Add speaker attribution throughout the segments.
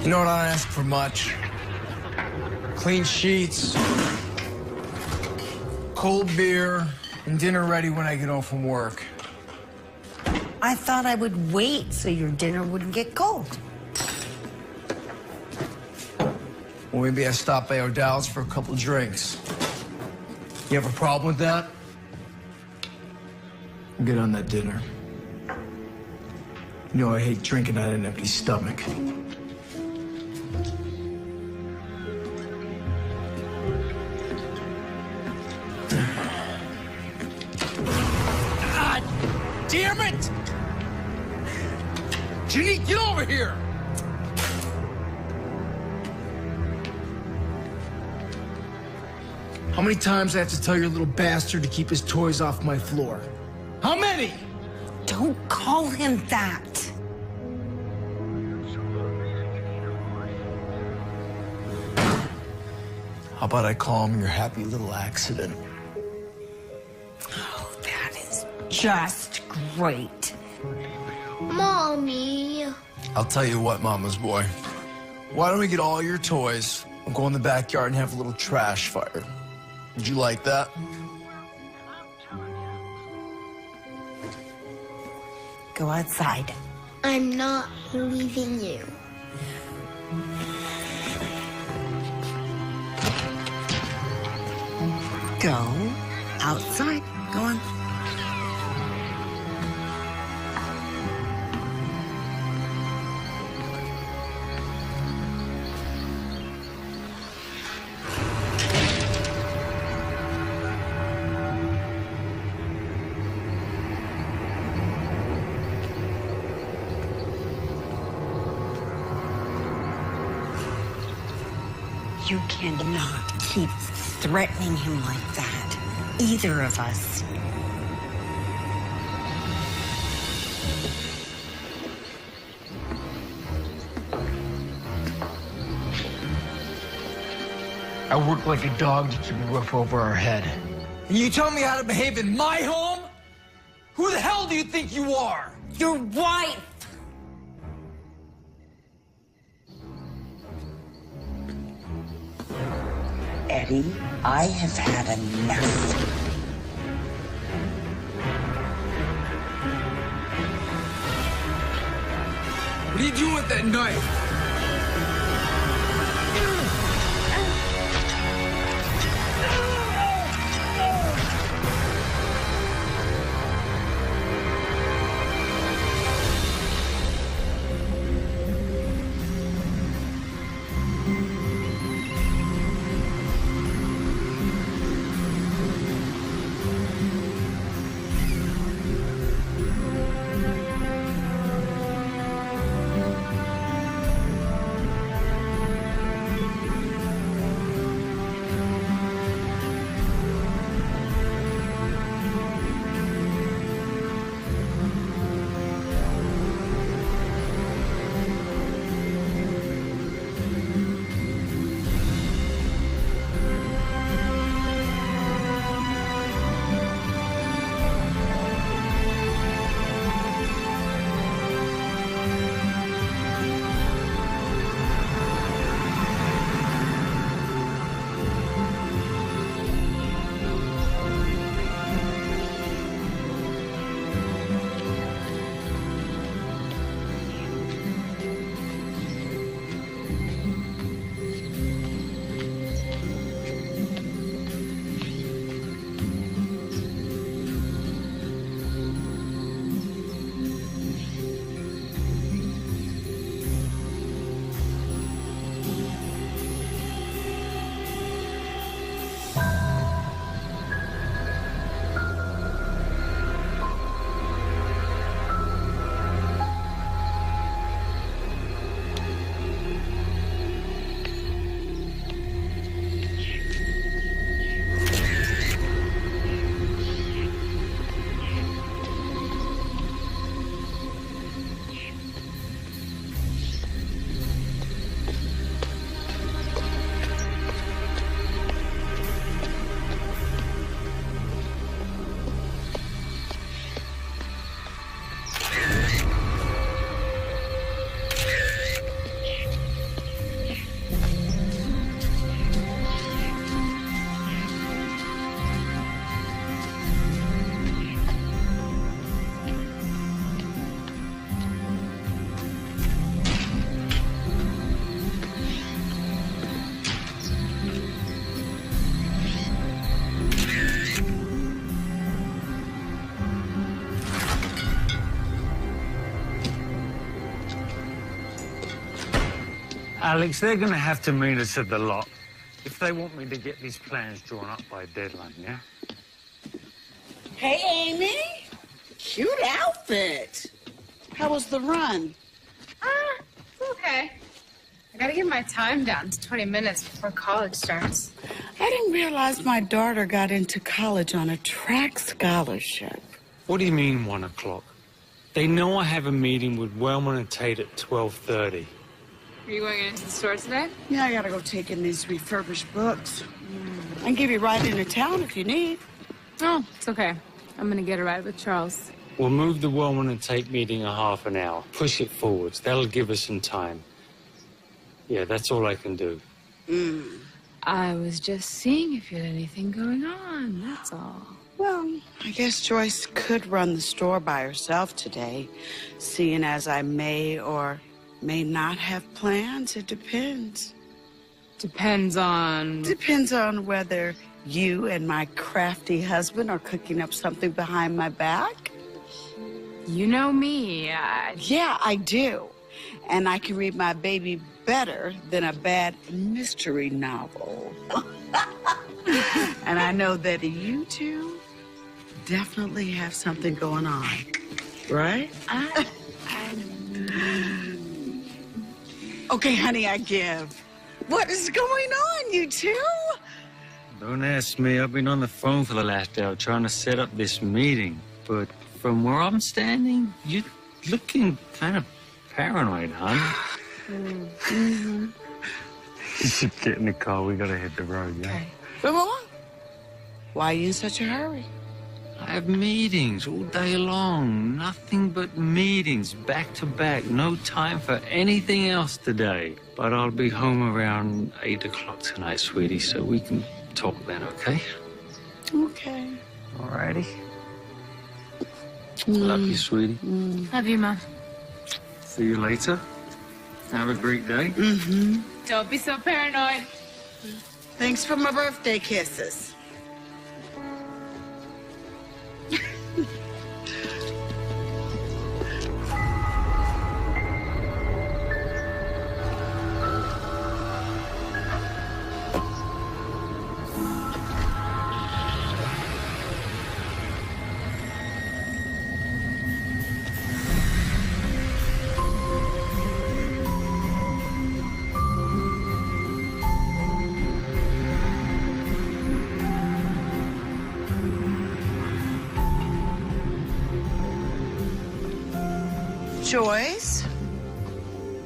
Speaker 1: You know what, I don't ask for much. Clean sheets, cold beer, and dinner ready when I get home from work.
Speaker 2: I thought I would wait so your dinner wouldn't get cold.
Speaker 1: Well, maybe I stop by O'Dowd's for a couple drinks. You have a problem with that? Get on that dinner. You know I hate drinking on an empty stomach. God damn it! Ginny, get over here! How many times I have to tell your little bastard to keep his toys off my floor? How many?
Speaker 2: Don't call him that.
Speaker 1: How about I call him your happy little accident?
Speaker 2: Oh, that is just great.
Speaker 3: Mommy.
Speaker 1: I'll tell you what, Mama's boy. Why don't we get all your toys and go in the backyard and have a little trash fire? Would you like that?
Speaker 2: Go outside.
Speaker 3: I'm not leaving you.
Speaker 2: Go outside. Go on. You cannot keep threatening him like that. Either of us.
Speaker 1: I work like a dog to keep a roof over our head. And you tell me how to behave in my home? Who the hell do you think you are?
Speaker 2: Your wife! Eddie, I have had enough.
Speaker 1: What are you doing with that knife?
Speaker 4: Alex, they're going to have to meet us at the lot if they want me to get these plans drawn up by a deadline, yeah?
Speaker 5: Hey, Amy. Cute outfit. How was the run?
Speaker 6: Okay. I gotta get my time down to 20 minutes before college starts.
Speaker 5: I didn't realize my daughter got into college on a track scholarship.
Speaker 4: What do you mean, 1 o'clock? They know I have a meeting with Wellman and Tate at 12:30.
Speaker 6: Are you going into the store today?
Speaker 5: Yeah, I gotta go take in these refurbished books. I can give you a ride into town if you need.
Speaker 6: Oh, it's okay. I'm gonna get a ride with Charles.
Speaker 4: We'll move the Wellman and Tate meeting a half an hour. Push it forwards. That'll give us some time. Yeah, that's all I can do.
Speaker 6: I was just seeing if you had anything going on, that's all.
Speaker 5: Well, I guess Joyce could run the store by herself today, seeing as I may or may not have plans. It depends.
Speaker 6: Depends on...
Speaker 5: Depends on whether you and my crafty husband are cooking up something behind my back.
Speaker 6: You know me.
Speaker 5: Yeah, I do. And I can read my baby better than a bad mystery novel. And I know that you two definitely have something going on, right? Okay, honey, I give. What is going on, you two?
Speaker 4: Don't ask me. I've been on the phone for the last hour trying to set up this meeting. But from where I'm standing, you're looking kind of paranoid, hon. You should get in the car. We gotta hit the road, yeah?
Speaker 5: Okay. Come on. Why are you in such a hurry?
Speaker 4: I have meetings all day long. Nothing but meetings, back to back. No time for anything else today. But I'll be home around 8 o'clock tonight, sweetie, so we can talk then, okay?
Speaker 5: Okay.
Speaker 4: All righty. Love you, sweetie.
Speaker 6: Love you, Mom.
Speaker 4: See you later. Have a great day.
Speaker 6: Don't be so paranoid.
Speaker 5: Thanks for my birthday kisses. Joyce,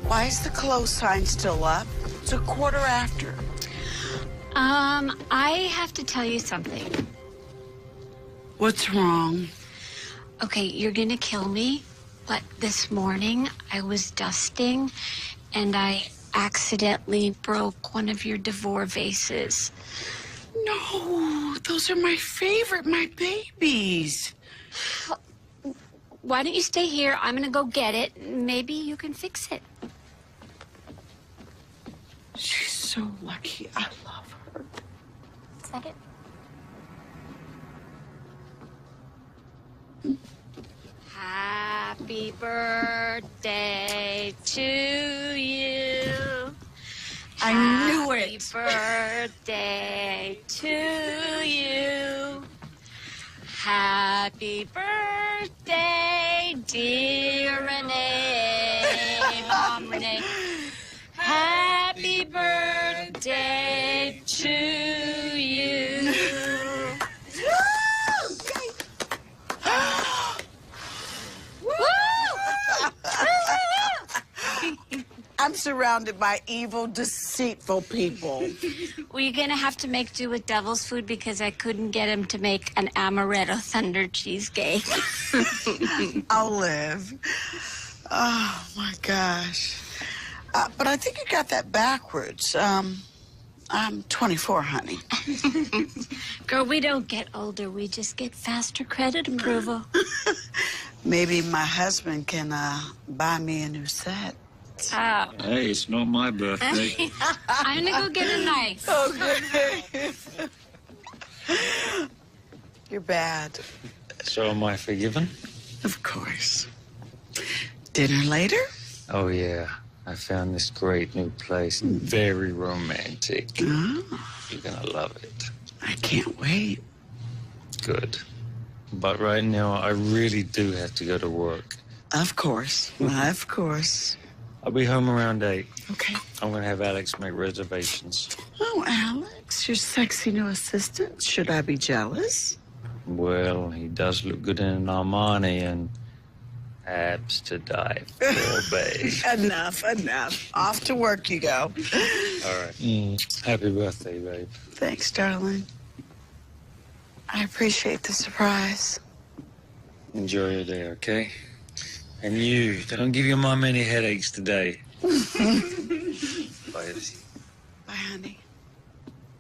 Speaker 5: why is the close sign still up? It's 1:15.
Speaker 2: I have to tell you something.
Speaker 5: What's wrong?
Speaker 2: Okay, you're gonna kill me, but this morning I was dusting and I accidentally broke one of your Devore vases.
Speaker 5: No, those are my favorite, my babies.
Speaker 2: Why don't you stay here? I'm gonna go get it. Maybe you can fix it.
Speaker 5: She's so lucky. I love her.
Speaker 2: Is that it? Happy birthday to you.
Speaker 5: I knew it.
Speaker 2: Happy birthday to you. Happy birthday, dear Renee. Mom, Renee. Happy birthday to you.
Speaker 5: I'm surrounded by evil, deceitful people.
Speaker 2: We're gonna have to make do with devil's food because I couldn't get him to make an amaretto thunder cheesecake.
Speaker 5: I'll live. Oh, my gosh. But I think you got that backwards. I'm 24, honey.
Speaker 2: Girl, we don't get older. We just get faster credit approval.
Speaker 5: Maybe my husband can buy me a new set.
Speaker 2: Oh.
Speaker 4: Hey, it's not my birthday.
Speaker 2: I'm gonna go get a knife.
Speaker 5: Okay. You're bad.
Speaker 4: So am I forgiven?
Speaker 5: Of course. Dinner later?
Speaker 4: Oh, yeah. I found this great new place. Very romantic.
Speaker 5: Oh,
Speaker 4: You're gonna love it.
Speaker 5: I can't wait.
Speaker 4: Good. But right now, I really do have to go to work.
Speaker 5: Of course. Of course.
Speaker 4: I'll be home around 8.
Speaker 5: Okay.
Speaker 4: I'm gonna have Alex make reservations.
Speaker 5: Oh, Alex, your sexy new assistant. Should I be jealous?
Speaker 4: Well, he does look good in an Armani and abs to die for, babe.
Speaker 5: Enough. Off to work you go.
Speaker 4: All right. Happy birthday, babe.
Speaker 5: Thanks, darling. I appreciate the surprise.
Speaker 4: Enjoy your day, okay? And you, don't give your mom any headaches today. Bye, Elsie.
Speaker 5: Bye, honey.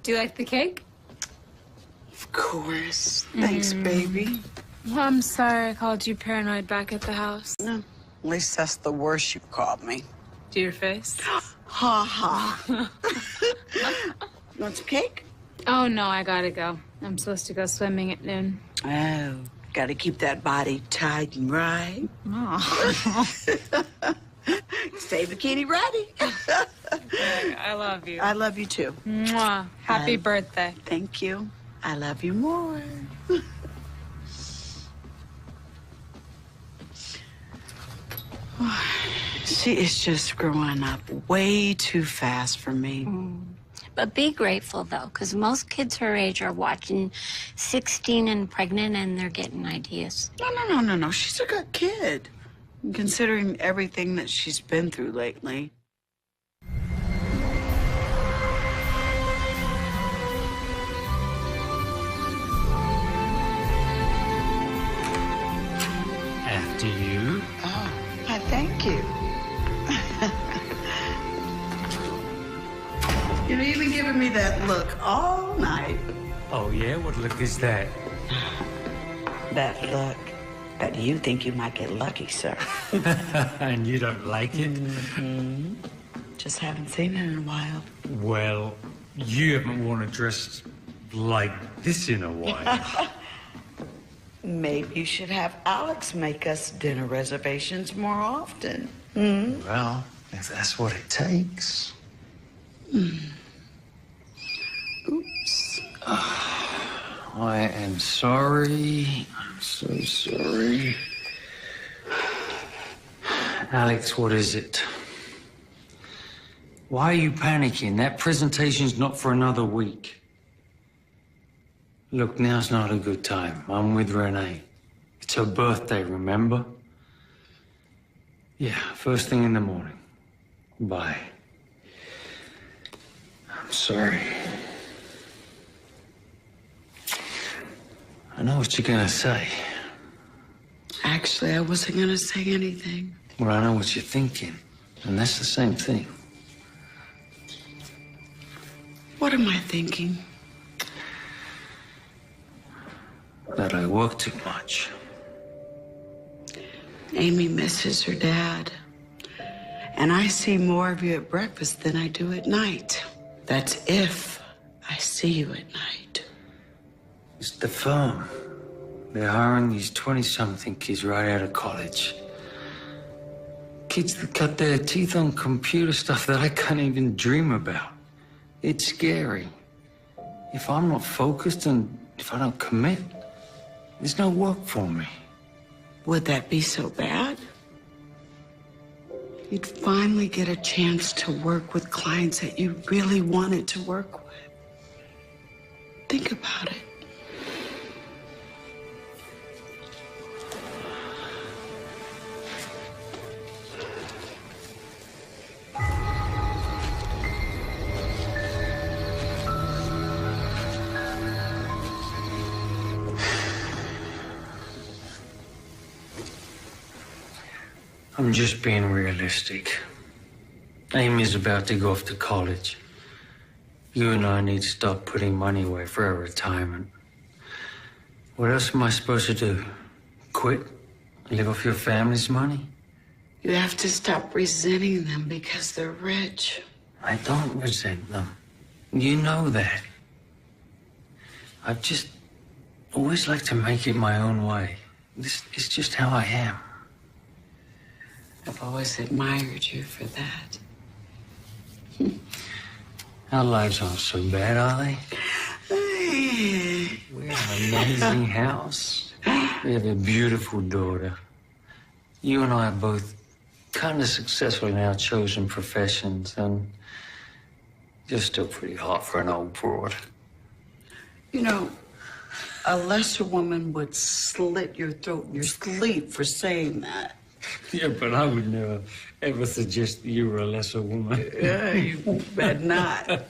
Speaker 6: Do you like the cake?
Speaker 5: Of course. Thanks, baby.
Speaker 6: Well, I'm sorry I called you paranoid back at the house.
Speaker 5: No, at least that's the worst you've called me.
Speaker 6: To your face?
Speaker 5: Ha ha. You want some cake?
Speaker 6: Oh, no, I gotta go. I'm supposed to go swimming at noon.
Speaker 5: Oh, gotta keep that body tight and right.
Speaker 6: Oh.
Speaker 5: Stay bikini ready.
Speaker 6: I love you.
Speaker 5: I love you too.
Speaker 6: Mwah. Happy birthday.
Speaker 5: Thank you. I love you more. She is just growing up way too fast for me.
Speaker 2: But be grateful, though, because most kids her age are watching 16 and Pregnant, and they're getting ideas.
Speaker 5: No. She's a good kid, considering everything that she's been through lately.
Speaker 4: After you.
Speaker 5: Oh, I thank you. You've even given me that look all night.
Speaker 4: Oh, yeah? What look is that?
Speaker 5: That look that you think you might get lucky, sir.
Speaker 4: And you don't like it?
Speaker 5: Just haven't seen it in a while.
Speaker 4: Well, you haven't worn a dress like this in a while.
Speaker 5: Maybe you should have Alex make us dinner reservations more often.
Speaker 4: Well, if that's what it takes.
Speaker 5: Oops.
Speaker 4: I am sorry. I'm so sorry. Alex, what is it? Why are you panicking? That presentation's not for another week. Look, now's not a good time. I'm with Renee. It's her birthday, remember? Yeah, first thing in the morning. Bye. I'm sorry. I know what you're gonna say.
Speaker 5: Actually, I wasn't gonna say anything.
Speaker 4: Well, I know what you're thinking. And that's the same thing.
Speaker 5: What am I thinking?
Speaker 4: That I work too much.
Speaker 5: Amy misses her dad. And I see more of you at breakfast than I do at night. That's if I see you at night.
Speaker 4: It's the firm. They're hiring these 20-something kids right out of college. Kids that cut their teeth on computer stuff that I can't even dream about. It's scary. If I'm not focused and if I don't commit, there's no work for me.
Speaker 5: Would that be so bad? You'd finally get a chance to work with clients that you really wanted to work with. Think about it.
Speaker 4: I'm just being realistic. Amy's about to go off to college. You and I need to start putting money away for our retirement. What else am I supposed to do? Quit? Live off your family's money?
Speaker 5: You have to stop resenting them because they're rich.
Speaker 4: I don't resent them. You know that. I've just always liked to make it my own way. This is just how I am.
Speaker 5: I've always admired you for that.
Speaker 4: Our lives aren't so bad, are they? We have an amazing house. We have a beautiful daughter. You and I are both kind of successful in our chosen professions, and you're still pretty hot for an old broad.
Speaker 5: You know, a lesser woman would slit your throat in your sleep for saying that.
Speaker 4: Yeah, but I would never, ever suggest that you were a lesser woman.
Speaker 5: Yeah, you bet not.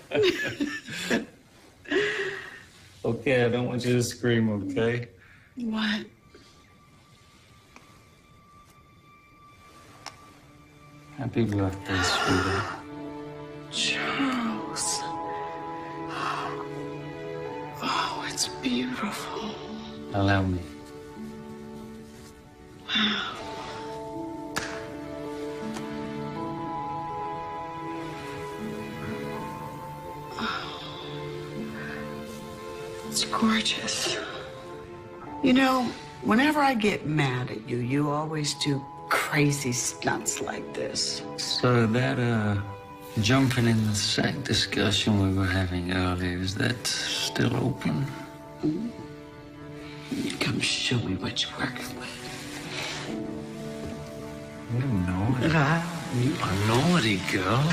Speaker 4: Okay, I don't want you to scream, okay?
Speaker 5: What?
Speaker 4: Happy birthday, sweetheart.
Speaker 5: Charles. Oh, it's beautiful.
Speaker 4: Allow me.
Speaker 5: It's gorgeous. You know, whenever I get mad at you, you always do crazy stunts like this.
Speaker 4: So that, jumping in the sack discussion we were having earlier, is that still open?
Speaker 5: Come show me what you're working with.
Speaker 4: You know it. You are naughty, girl.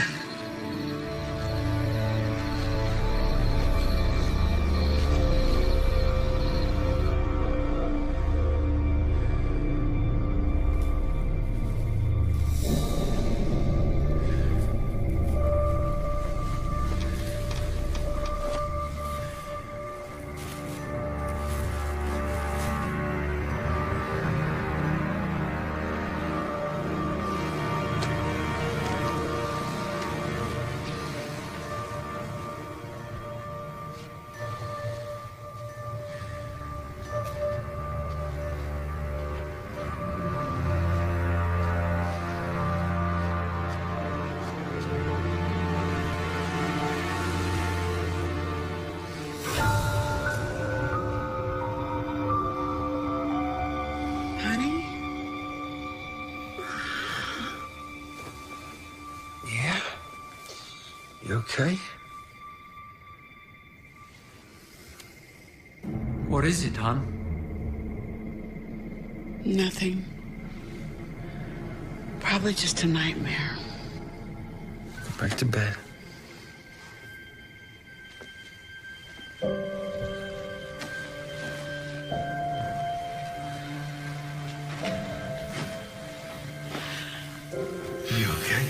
Speaker 5: Honey?
Speaker 1: Yeah? You okay? What is it, hon?
Speaker 5: Nothing. Probably just a nightmare.
Speaker 1: Go back to bed. You okay?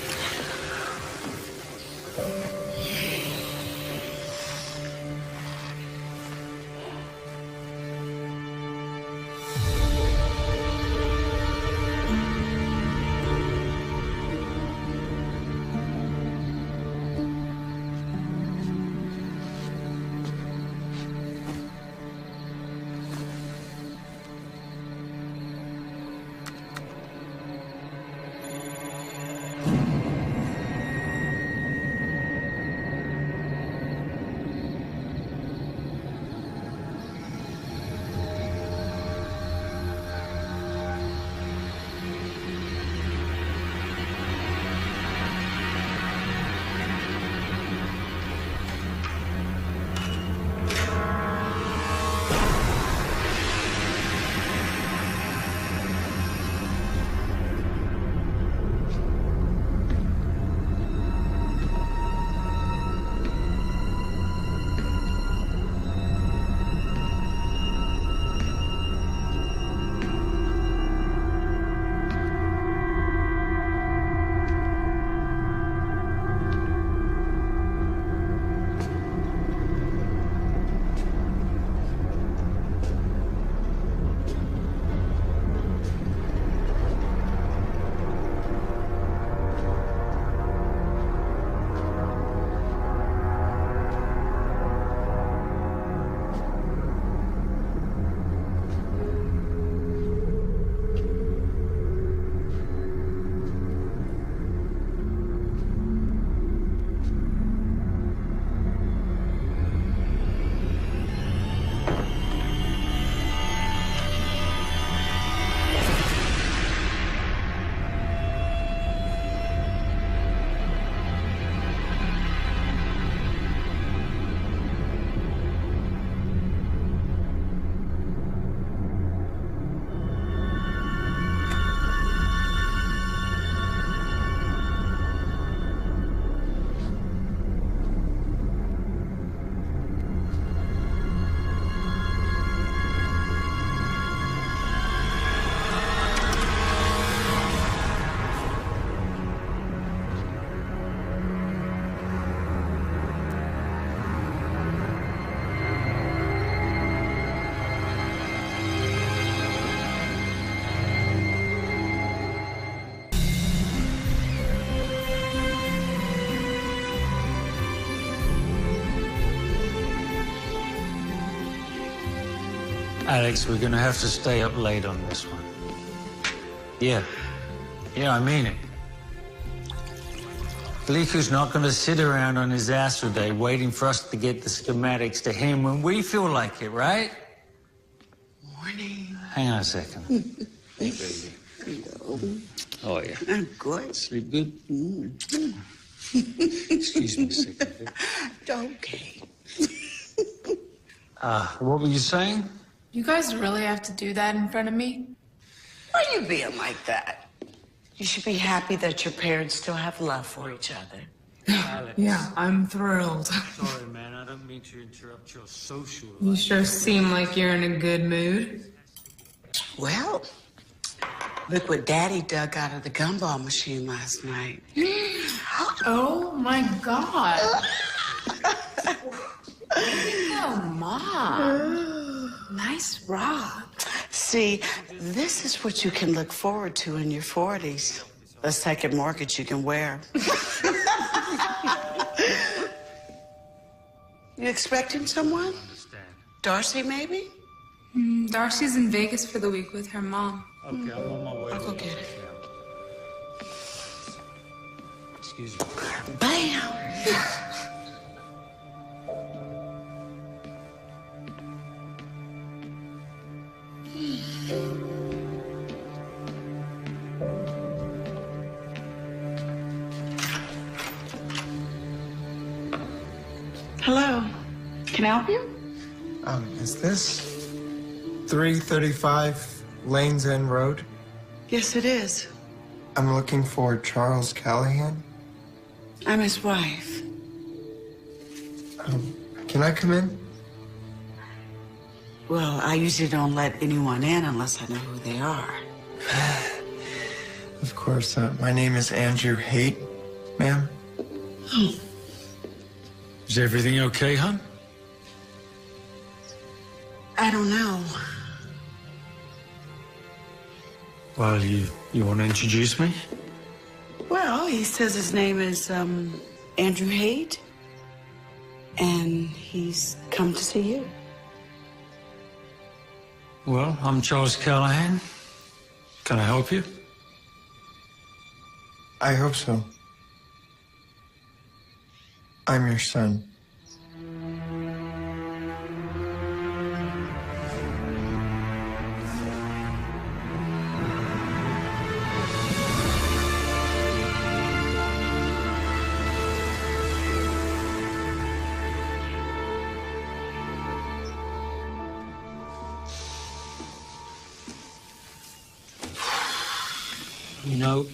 Speaker 4: Alex, we're gonna have to stay up late on this one. Yeah, I mean it. Bliku's not gonna sit around on his ass all day waiting for us to get the schematics to him when we feel like it, right?
Speaker 5: Morning.
Speaker 4: Hang on a second. Hey, baby.
Speaker 5: Hello.
Speaker 4: Oh, yeah.
Speaker 5: I'm good.
Speaker 4: Sleep good? Excuse me a second.
Speaker 5: Okay.
Speaker 4: What were you saying?
Speaker 6: You guys really have to do that in front of me?
Speaker 5: Why are you being like that? You should be happy that your parents still have love for each other.
Speaker 4: Alex.
Speaker 6: Yeah, I'm thrilled.
Speaker 4: Sorry, man. I don't mean to interrupt your social
Speaker 6: You
Speaker 4: life.
Speaker 6: sure seem like you're in a good mood.
Speaker 5: Well, look what Daddy dug out of the gumball machine last night.
Speaker 6: Oh my God. Oh, Mom. Nice rock.
Speaker 5: See, this is what you can look forward to in your 40s. A second mortgage you can wear. You expecting someone? Darcy, maybe?
Speaker 6: Darcy's in Vegas for the week with her mom.
Speaker 4: Okay, I'm on my way.
Speaker 5: I'll go get it.
Speaker 4: Excuse me.
Speaker 5: Bam! Hello. Can I help you?
Speaker 7: Is this 335 Lanes End Road?
Speaker 5: Yes, it is.
Speaker 7: I'm looking for Charles Callahan.
Speaker 5: I'm his wife.
Speaker 7: Can I come in?
Speaker 5: Well, I usually don't let anyone in unless I know who they are.
Speaker 7: Of course. My name is Andrew Haight, ma'am.
Speaker 4: Is everything okay, hon?
Speaker 5: I don't know.
Speaker 4: Well, you want to introduce me?
Speaker 5: Well, he says his name is Andrew Haight, and he's come to see you.
Speaker 4: Well, I'm Charles Callahan. Can I help you?
Speaker 7: I hope so. I'm your son.
Speaker 4: You know,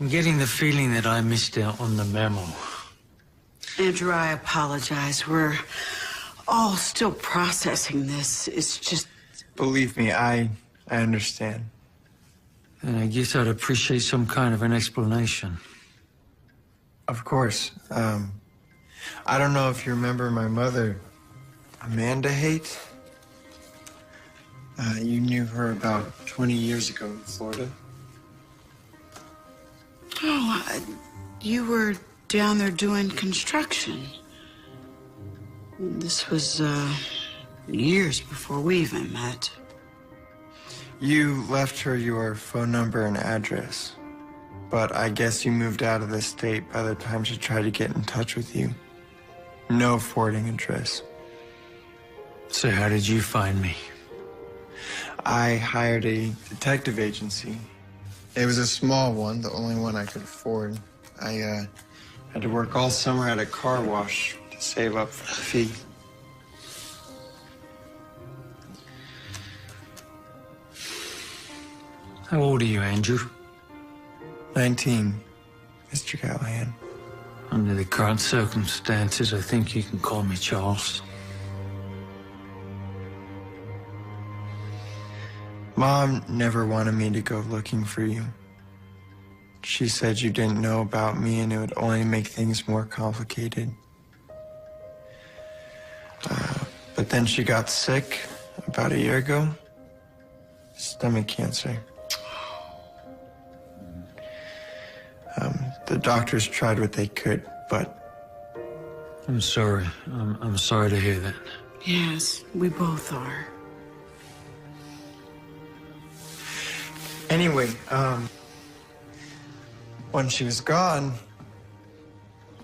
Speaker 4: I'm getting the feeling that I missed out on the memo.
Speaker 5: Andrew, I apologize. We're all still processing this. It's just...
Speaker 7: Believe me, I understand.
Speaker 4: And I guess I'd appreciate some kind of an explanation.
Speaker 7: Of course. I don't know if you remember my mother, Amanda Haight. You knew her about 20 years ago in Florida.
Speaker 5: Oh, you were down there doing construction. This was, years before we even met.
Speaker 7: You left her your phone number and address, but I guess you moved out of the state by the time she tried to get in touch with you. No forwarding address.
Speaker 4: So how did you find me?
Speaker 7: I hired a detective agency. It was a small one, the only one I could afford. I had to work all summer at a car wash to save up for the fee.
Speaker 4: How old are you, Andrew?
Speaker 7: 19, Mr. Callahan.
Speaker 4: Under the current circumstances, I think you can call me Charles.
Speaker 7: Mom never wanted me to go looking for you. She said you didn't know about me and it would only make things more complicated. But then she got sick about a year ago. Stomach cancer. The doctors tried what they could, but
Speaker 4: I'm sorry. I'm sorry to hear that.
Speaker 5: Yes, we both are.
Speaker 7: Anyway, when she was gone,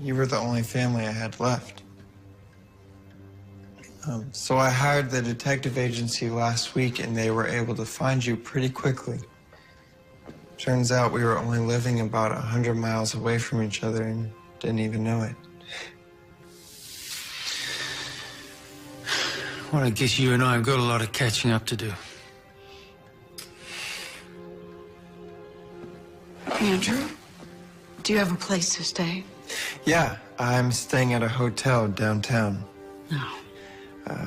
Speaker 7: you were the only family I had left. So I hired the detective agency last week, and they were able to find you pretty quickly. Turns out we were only living about 100 miles away from each other and didn't even know it.
Speaker 4: Well, I guess you and I have got a lot of catching up to do.
Speaker 5: Andrew, do you have a place to stay?
Speaker 7: Yeah, I'm staying at a hotel downtown.
Speaker 5: No.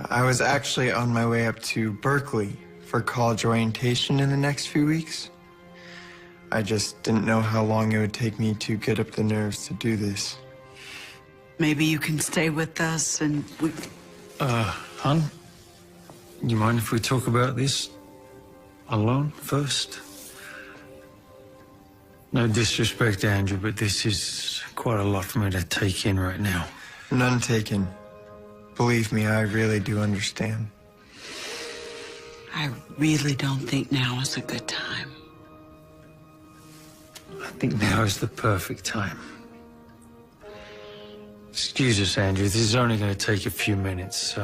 Speaker 7: I was actually on my way up to Berkeley for college orientation in the next few weeks. I just didn't know how long it would take me to get up the nerves to do this.
Speaker 5: Maybe you can stay with us and we...
Speaker 4: Hun, you mind if we talk about this alone first? No disrespect, Andrew, but this is quite a lot for me to take in right now.
Speaker 7: None taken. Believe me, I really do understand.
Speaker 5: I really don't think now is a good time.
Speaker 4: I think now is the perfect time. Excuse us, Andrew. This is only going to take a few minutes.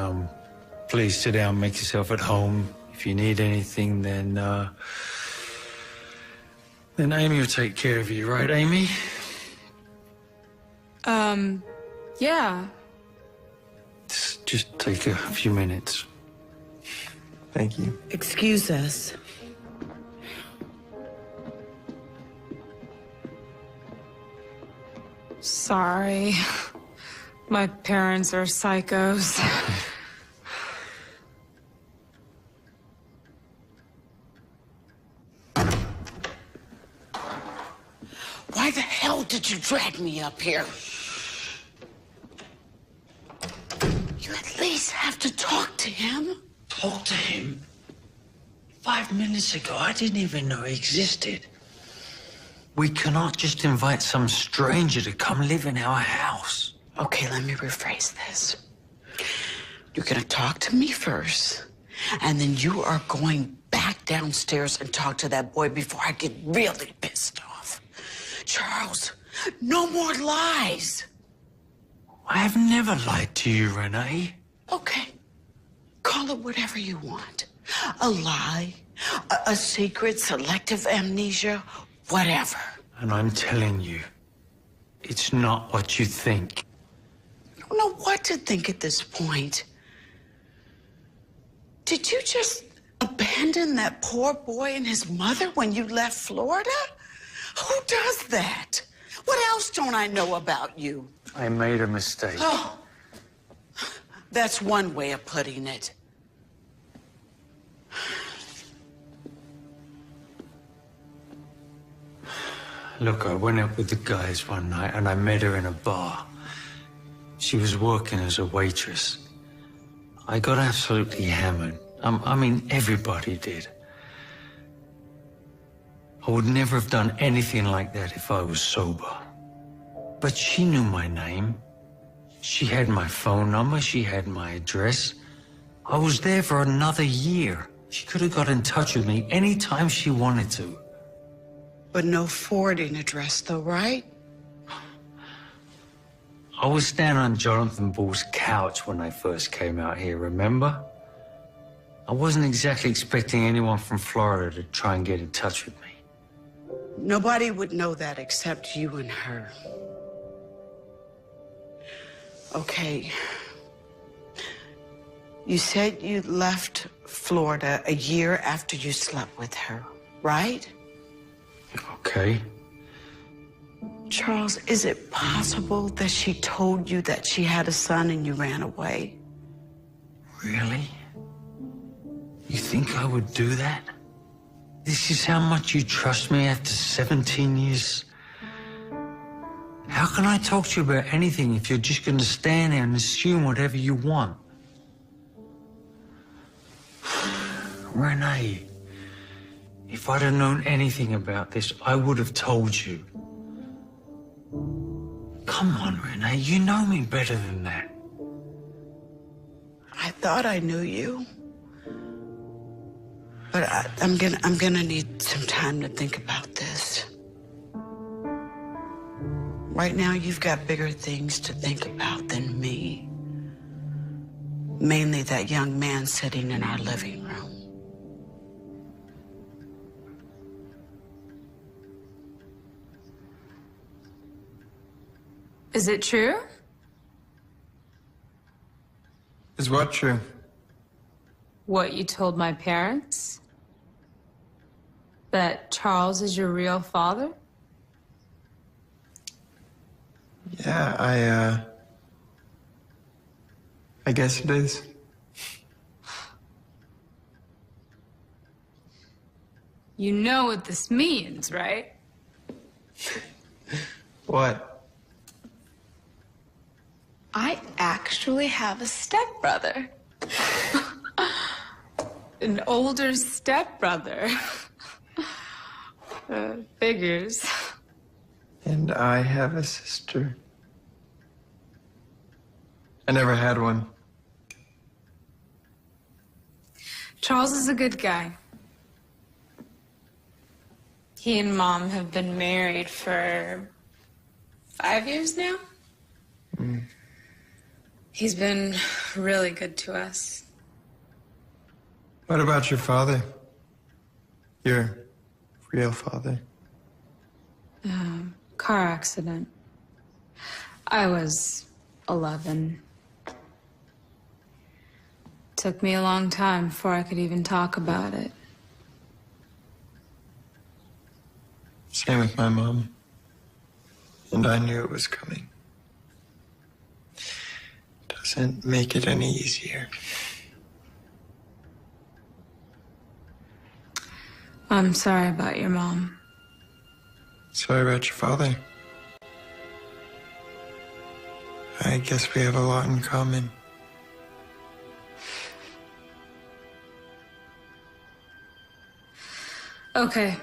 Speaker 4: Please sit down, make yourself at home. If you need anything, then Amy will take care of you, right, Amy?
Speaker 6: Yeah.
Speaker 4: Just take a few minutes.
Speaker 7: Thank you.
Speaker 5: Excuse us.
Speaker 6: Sorry. My parents are psychos.
Speaker 5: Why the hell did you drag me up here? You at least have to talk to him.
Speaker 4: Talk to him? 5 minutes ago, I didn't even know he existed. We cannot just invite some stranger to come live in our house.
Speaker 5: Okay, let me rephrase this. You're gonna talk to me first, and then you are going back downstairs and talk to that boy before I get really pissed off. Charles, no more lies.
Speaker 4: I have never lied to you, Renee.
Speaker 5: Okay, call it whatever you want. A lie, a secret, selective amnesia, whatever.
Speaker 4: And I'm telling you, it's not what you think.
Speaker 5: I don't know what to think at this point. Did you just abandon that poor boy and his mother when you left Florida? Who does that? What else don't I know about you?
Speaker 4: I made a mistake.
Speaker 5: Oh, that's one way of putting it.
Speaker 4: Look, I went out with the guys one night and I met her in a bar. She was working as a waitress. I got absolutely hammered. I mean, everybody did. I would never have done anything like that if I was sober. But she knew my name. She had my phone number. She had my address. I was there for another year. She could have got in touch with me anytime she wanted to.
Speaker 5: But no forwarding address, though, right?
Speaker 4: I was standing on Jonathan Bull's couch when I first came out here, remember? I wasn't exactly expecting anyone from Florida to try and get in touch with me.
Speaker 5: Nobody would know that except you and her. Okay. You said you left Florida a year after you slept with her, right?
Speaker 4: Okay.
Speaker 5: Charles, is it possible that she told you that she had a son and you ran away?
Speaker 4: Really? You think I would do that? This is how much you trust me after 17 years? How can I talk to you about anything if you're just going to stand there and assume whatever you want? Renee, if I'd have known anything about this, I would have told you. Come on, Renee, you know me better than that.
Speaker 5: I thought I knew you. But I'm gonna need some time to think about this. Right now, you've got bigger things to think about than me. Mainly that young man sitting in our living room.
Speaker 6: Is it true?
Speaker 7: Is what true?
Speaker 6: What you told my parents? That Charles is your real father?
Speaker 7: Yeah, I guess it is.
Speaker 6: You know what this means, right?
Speaker 7: What?
Speaker 6: I actually have a stepbrother. An older stepbrother. Figures.
Speaker 7: And I have a sister. I never had one.
Speaker 6: Charles is a good guy. He and Mom have been married for 5 years now. He's been really good to us.
Speaker 7: What about your father? Your real father?
Speaker 6: Car accident. I was 11. Took me a long time before I could even talk about it.
Speaker 7: Same with my mom. And I knew it was coming. Doesn't make it any easier.
Speaker 6: I'm sorry about your mom.
Speaker 7: Sorry about your father. I guess we have a lot in common.
Speaker 6: Okay,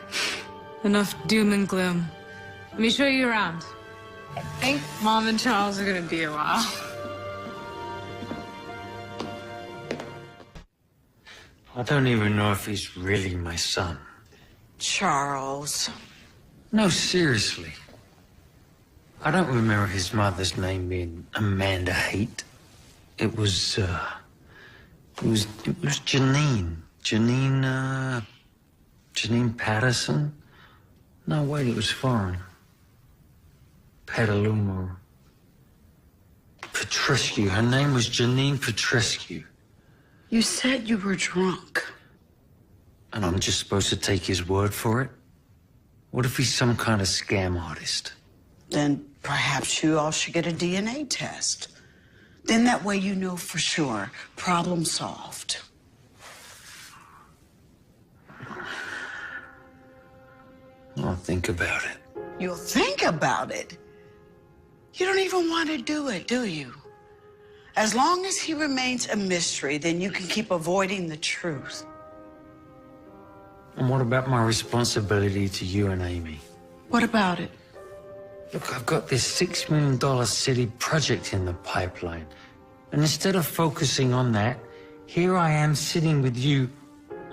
Speaker 6: enough doom and gloom. Let me show you around. I think Mom and Charles are gonna be here a while.
Speaker 4: I don't even know if he's really my son.
Speaker 5: Charles.
Speaker 4: No, seriously. I don't remember his mother's name being Amanda Haight. It was Janine. Janine Patterson? No, wait, it was foreign. Petaluma. Petrescu. Her name was Janine Petrescu.
Speaker 5: You said you were drunk.
Speaker 4: And I'm just supposed to take his word for it? What if he's some kind of scam artist?
Speaker 5: Then perhaps you all should get a DNA test. Then that way you know for sure. Problem solved.
Speaker 4: I'll think about it.
Speaker 5: You'll think about it. You don't even want to do it, do you? As long as he remains a mystery, then you can keep avoiding the truth.
Speaker 4: And what about my responsibility to you and Amy?
Speaker 5: What about it?
Speaker 4: Look, I've got this $6 million city project in the pipeline. And instead of focusing on that, here I am sitting with you,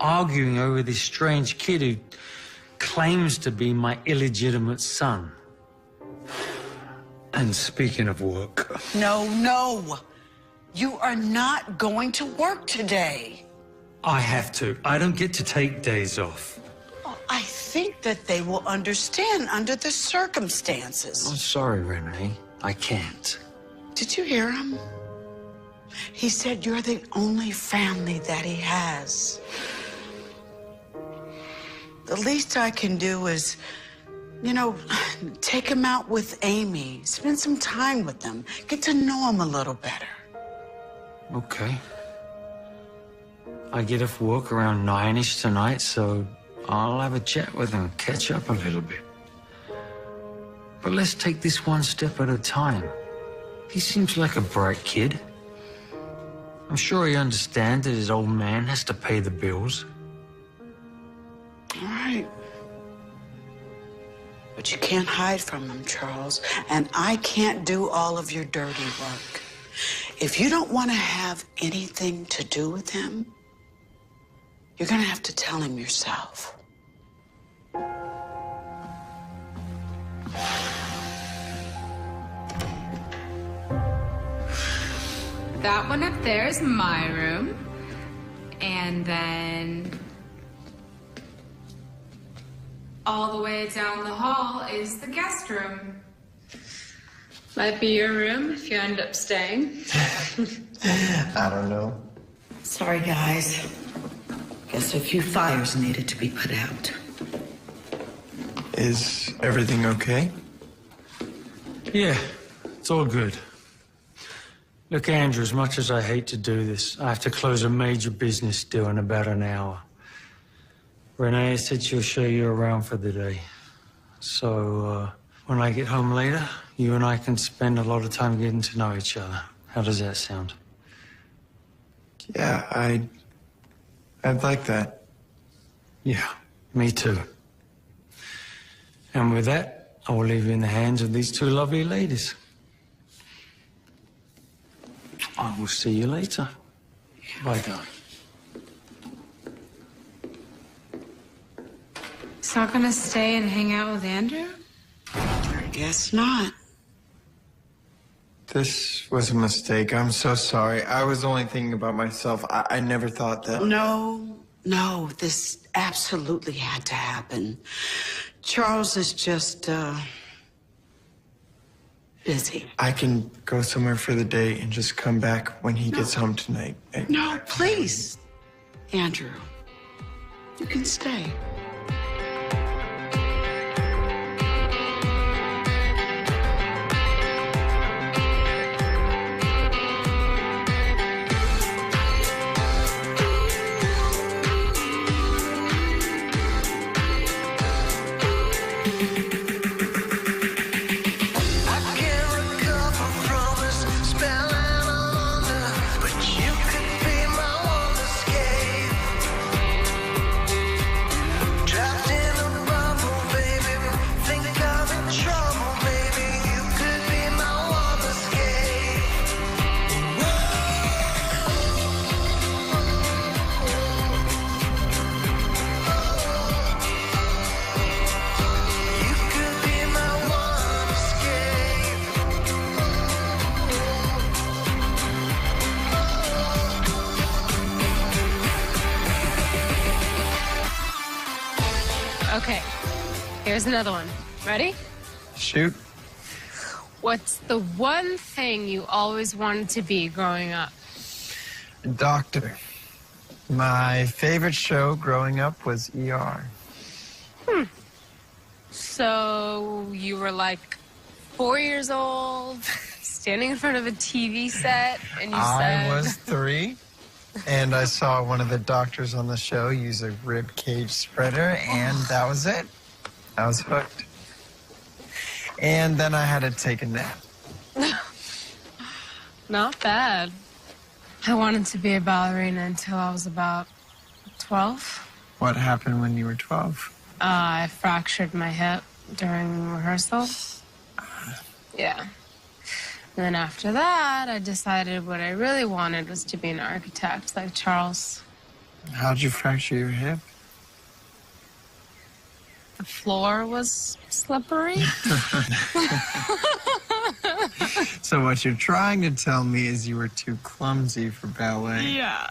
Speaker 4: arguing over this strange kid who claims to be my illegitimate son. And speaking of work...
Speaker 5: No. You are not going to work today.
Speaker 4: I have to. I don't get to take days off.
Speaker 5: Well, I think that they will understand under the
Speaker 4: I'm
Speaker 5: circumstances.
Speaker 4: sorry, Renee. I can't.
Speaker 5: Did you hear him? He said you're the only family that he has. The least I can do is, take him out with Amy, spend some time with them, get to know him a little better.
Speaker 4: Okay. I get off work around 9-ish tonight, so I'll have a chat with him, catch up a little bit. But let's take this one step at a time. He seems like a bright kid. I'm sure he understands that his old man has to pay the bills.
Speaker 5: All right. But you can't hide from him, Charles, and I can't do all of your dirty work. if you don't want to have anything to do with him, you're going to have to tell him yourself.
Speaker 6: That one up there is my room. And then all the way down the hall is the guest room. Might be your room if you end up staying.
Speaker 7: I don't know.
Speaker 5: Sorry, guys. Guess a few fires needed to be put out.
Speaker 7: Is everything okay?
Speaker 4: Yeah, it's all good. Look, Andrew, as much as I hate to do this, I have to close a major business deal in about an hour. Renee said she'll show you around for the day. So, when I get home later, you and I can spend a lot of time getting to know each other. How does that sound?
Speaker 7: Yeah, I'd like that.
Speaker 4: Yeah, me too. And with that, I will leave you in the hands of these two lovely ladies. I will see you later. Bye, darling.
Speaker 6: He's not gonna stay and hang out with Andrew?
Speaker 5: I guess not.
Speaker 7: This was a mistake. I'm so sorry. I was only thinking about myself. I never thought that.
Speaker 5: No, this absolutely had to happen. Charles is just, busy.
Speaker 7: I can go somewhere for the day and just come back when he gets home tonight.
Speaker 5: No, please. Andrew, you can stay.
Speaker 6: Okay, here's another one. Ready?
Speaker 7: Shoot.
Speaker 6: What's the one thing you always wanted to be growing up?
Speaker 7: Doctor. My favorite show growing up was ER.
Speaker 6: So you were like 4 years old, standing in front of a TV set, and you said...
Speaker 7: I was 3, and I saw one of the doctors on the show use a rib cage spreader, and that was it. I was hooked. And then I had to take a nap.
Speaker 6: Not bad. I wanted to be a ballerina until I was about 12.
Speaker 7: What happened when you were 12?
Speaker 6: I fractured my hip during rehearsal. Yeah. And then after that, I decided what I really wanted was to be an architect like Charles.
Speaker 7: How'd you fracture your hip?
Speaker 6: The floor was slippery.
Speaker 7: So what you're trying to tell me is you were too clumsy for ballet.
Speaker 6: Yeah.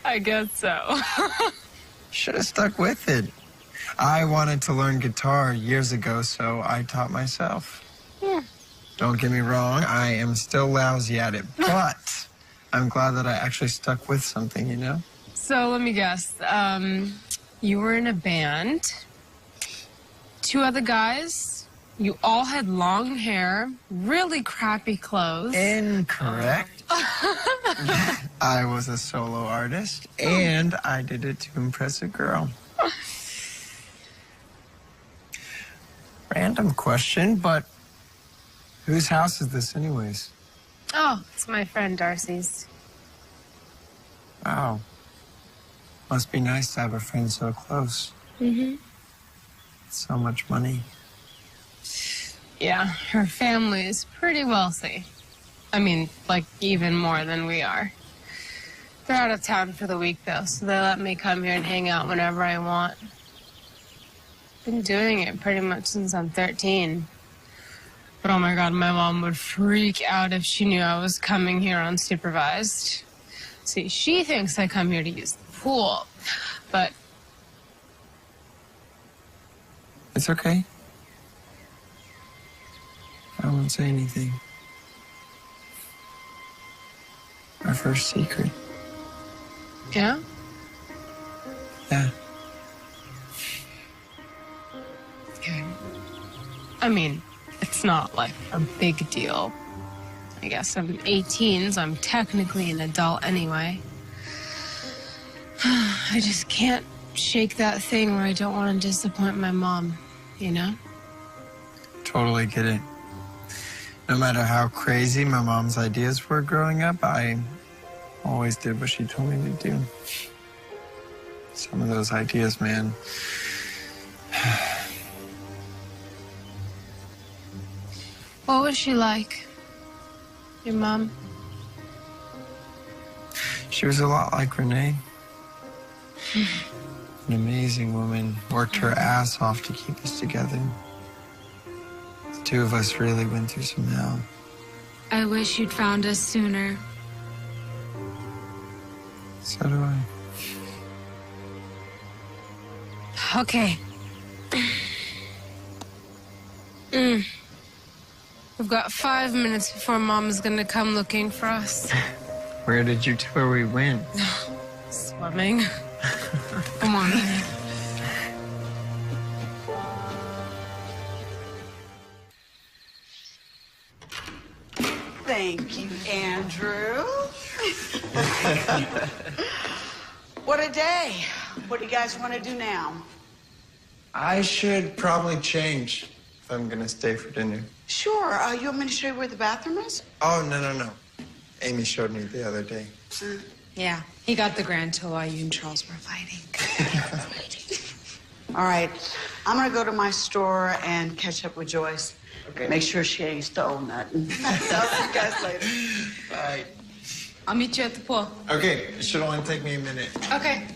Speaker 6: I guess so.
Speaker 7: Should have stuck with it. I wanted to learn guitar years ago, so I taught myself. Don't get me wrong, I am still lousy at it, but I'm glad that I actually stuck with something, you know?
Speaker 6: So let me guess. You were in a band. 2 other guys. You all had long hair, really crappy clothes.
Speaker 7: Incorrect. I was a solo artist, and I did it to impress a girl. Random question, but whose house is this anyways?
Speaker 6: Oh, it's my friend Darcy's.
Speaker 7: Wow. Must be nice to have a friend so close.
Speaker 6: Mm-hmm.
Speaker 7: So much money.
Speaker 6: Yeah, her family is pretty wealthy. I mean, like, even more than we are. They're out of town for the week, though, so they let me come here and hang out whenever I want. Been doing it pretty much since I'm 13. But oh my God, my mom would freak out if she knew I was coming here unsupervised. See, she thinks I come here to use the pool, but...
Speaker 7: It's okay. I won't say anything. Our first secret.
Speaker 6: Yeah?
Speaker 7: Yeah.
Speaker 6: Okay. I mean, it's not like a big deal. I guess I'm 18, so I'm technically an adult anyway. I just can't shake that thing where I don't want to disappoint my mom, you know?
Speaker 7: Totally get it. No matter how crazy my mom's ideas were growing up, I always did what she told me to do. Some of those ideas, man.
Speaker 6: What was she like? Your mom?
Speaker 7: She was a lot like Renee. An amazing woman. Worked her ass off to keep us together. The two of us really went through some hell.
Speaker 8: I wish you'd found us sooner.
Speaker 7: So do I.
Speaker 6: Okay. We've got 5 minutes before Mom's gonna come looking for us.
Speaker 7: Where did you tell her we went?
Speaker 6: Swimming. Come on.
Speaker 5: Thank you, Andrew. What a day. What do you guys want to do now?
Speaker 7: I should probably change if I'm gonna stay for dinner.
Speaker 5: Sure. You want me to show you where the bathroom is?
Speaker 7: Oh, no. Amy showed me the other day.
Speaker 8: Yeah, he got the grand tour while you and Charles were fighting.
Speaker 5: All right. I'm going to go to my store and catch up with Joyce.
Speaker 7: Okay.
Speaker 5: Make sure she ain't stole nothing. I'll see you guys later.
Speaker 7: Bye.
Speaker 8: I'll meet you at the pool.
Speaker 7: Okay, it should only take me a minute.
Speaker 8: Okay.